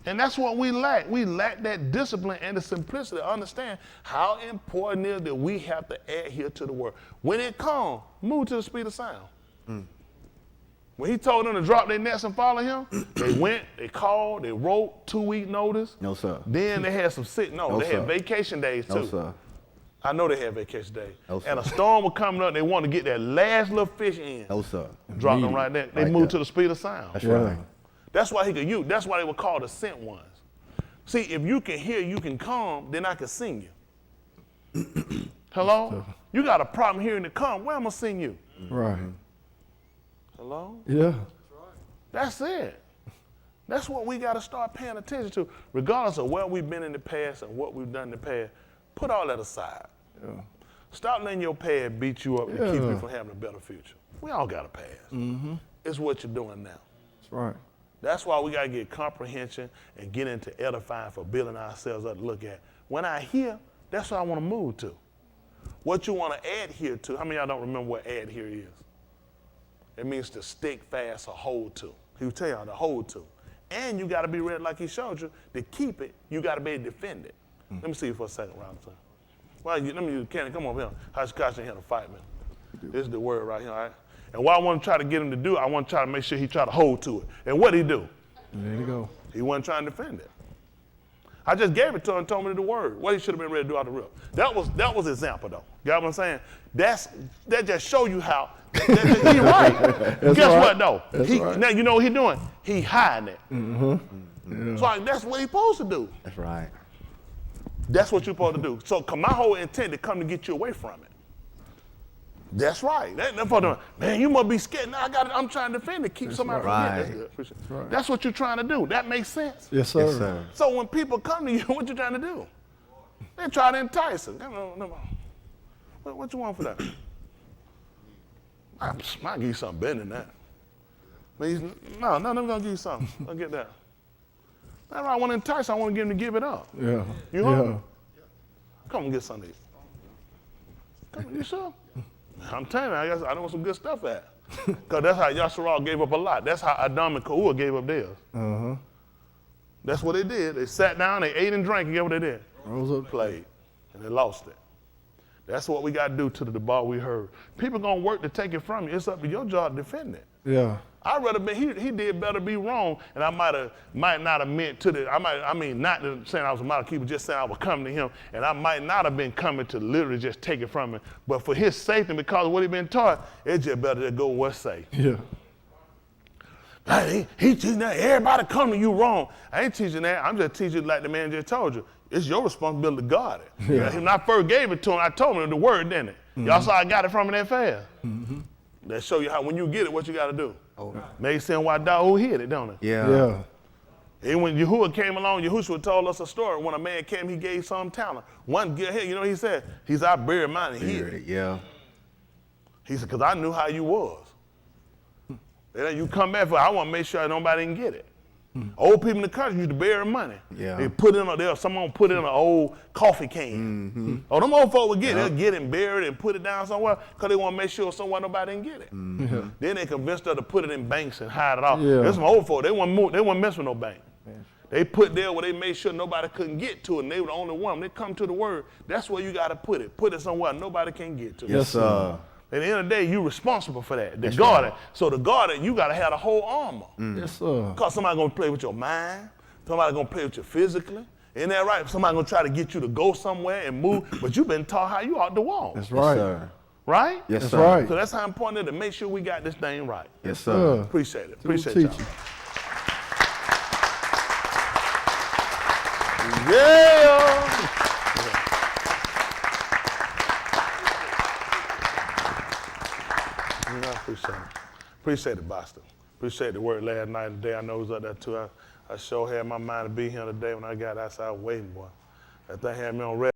And that's what we lack. We lack that discipline and the simplicity to understand how important it is that we have to adhere to the word. When it comes, move to the speed of sound. When he told them to drop their nets and follow him, they went, they called, they wrote 2-week notice. No, sir. Then they had some sick, No, they sir. had vacation days too. No, sir. I know they had vacation days. No, sir. And a storm was coming up, they wanted to get that last little fish in. No, sir. Drop them right there. They Right moved there. to the speed of sound. That's Yeah. right. That's why he could use. That's why they were called the sent ones. See, if you can hear, you can come, then I can sing you. Hello? You got a problem hearing to come. Where am I gonna sing you? Right. Hello? Yeah. That's it. That's what we got to start paying attention to, regardless of where we've been in the past and what we've done in the past. Put all that aside. Yeah. Stop letting your past beat you up and keep Yeah. you from having a better future. We all got a past. It's what you're doing now. That's right. That's why we got to get comprehension and get into edifying for building ourselves up to look at. When I hear, that's what I want to move to. What you want to adhere to, how many of y'all don't remember what adhere is? It means to stick fast or hold to. He would tell y'all to hold to. And you got to be ready, like he showed you, to keep it, you got to be able to defend it. Let me see you for a second, Robinson. Well, let me use Kenny, come over here. How's Scotch in here to fight me? This is the word right here, all right? And what I want to try to get him to do, I want to try to make sure he try to hold to it. And what did he do? There you go. He wasn't trying to defend it. I just gave it to him and told me the word. What he should have been ready to do out the rip. That was example though. You got what I'm saying? That just show you how. He's right. Guess right. what though? That's right. Now you know what he doing? He hiding it. So like, that's what he supposed to do. That's right. That's what you're supposed to do. So my whole intent to come to get you away from it. That's right. Man, you must be scared. Now I'm trying to defend it. Keep somebody from right. getting it. That's good. Appreciate it. right. That's what you're trying to do. That makes sense. Yes, sir. Yes, sir. So when people come to you, what you trying to do? They try to entice them. What you want for that? I give you something better than that. No, I'm gonna give you something. I'll get that. That's why I want to entice. I want to get him to give it up. Yeah. You hungry? Come and get something to eat. Come, you sure? I'm telling you, I know where some good stuff at. Because that's how Yasharal gave up a lot. That's how Adam and Ka'ua gave up theirs. Uh-huh. That's what they did. They sat down, they ate and drank, and guess what they did? Rose up. Played. And they lost it. That's what we got to do to the bar we heard. People going to work to take it from you. It's up to your job to defend it. Yeah. I'd rather be, he did better be wrong, and I might not have meant to not saying I was a model keeper, just saying I was coming to him, and I might not have been coming to literally just take it from him. But for his safety, because of what he been taught, it's just better to go what's safe. Yeah. He teaching that everybody come to you wrong. I ain't teaching that. I'm just teaching like the man just told you. It's your responsibility to guard it. Yeah. When I first gave it to him, I told him the word, didn't it? Y'all saw I got it from him that fast. That show you how when you get it, what you got to do. Make sense why Dahu hid it, don't it? Yeah. Yeah. And when Yahuwah came along, Yahushua told us a story. When a man came, he gave some talent. One good hit, you know what he said? He said, I buried mine and hid it. Yeah. He said, because I knew how you was. And then you come back, I want to make sure nobody can get it. Old people in the country used to bury money. Yeah. They put it someone put it in an old coffee can. Oh, them old folk would get it. They'll get it and bury it and put it down somewhere because they want to make sure somewhere nobody can get it. Yeah. Then they convinced her to put it in banks and hide it off. Yeah. There's some old folk, they wouldn't mess with no bank. They put there where they made sure nobody couldn't get to it, and they were the only one. When they come to the word, that's where you got to put it. Put it somewhere nobody can get to. Yes, sir. At the end of the day, you're responsible for that. The That's guard right. it. So to guard it, you got to have the whole armor. Yes, sir. Because somebody going to play with your mind. Somebody going to play with you physically. Isn't that right? Somebody going to try to get you to go somewhere and move, but you've been taught how you ought to walk. That's right. Sir. Right? Yes, That's sir. right. So that's how important it is to make sure we got this thing right. Yes, sir. Appreciate it. True Appreciate y'all. teaching. Yeah. I appreciate it. Appreciate it, Boston. Appreciate the work last night and today. I know it was up there too. I sure had my mind to be here today when I got outside waiting, boy. That thing had me on red.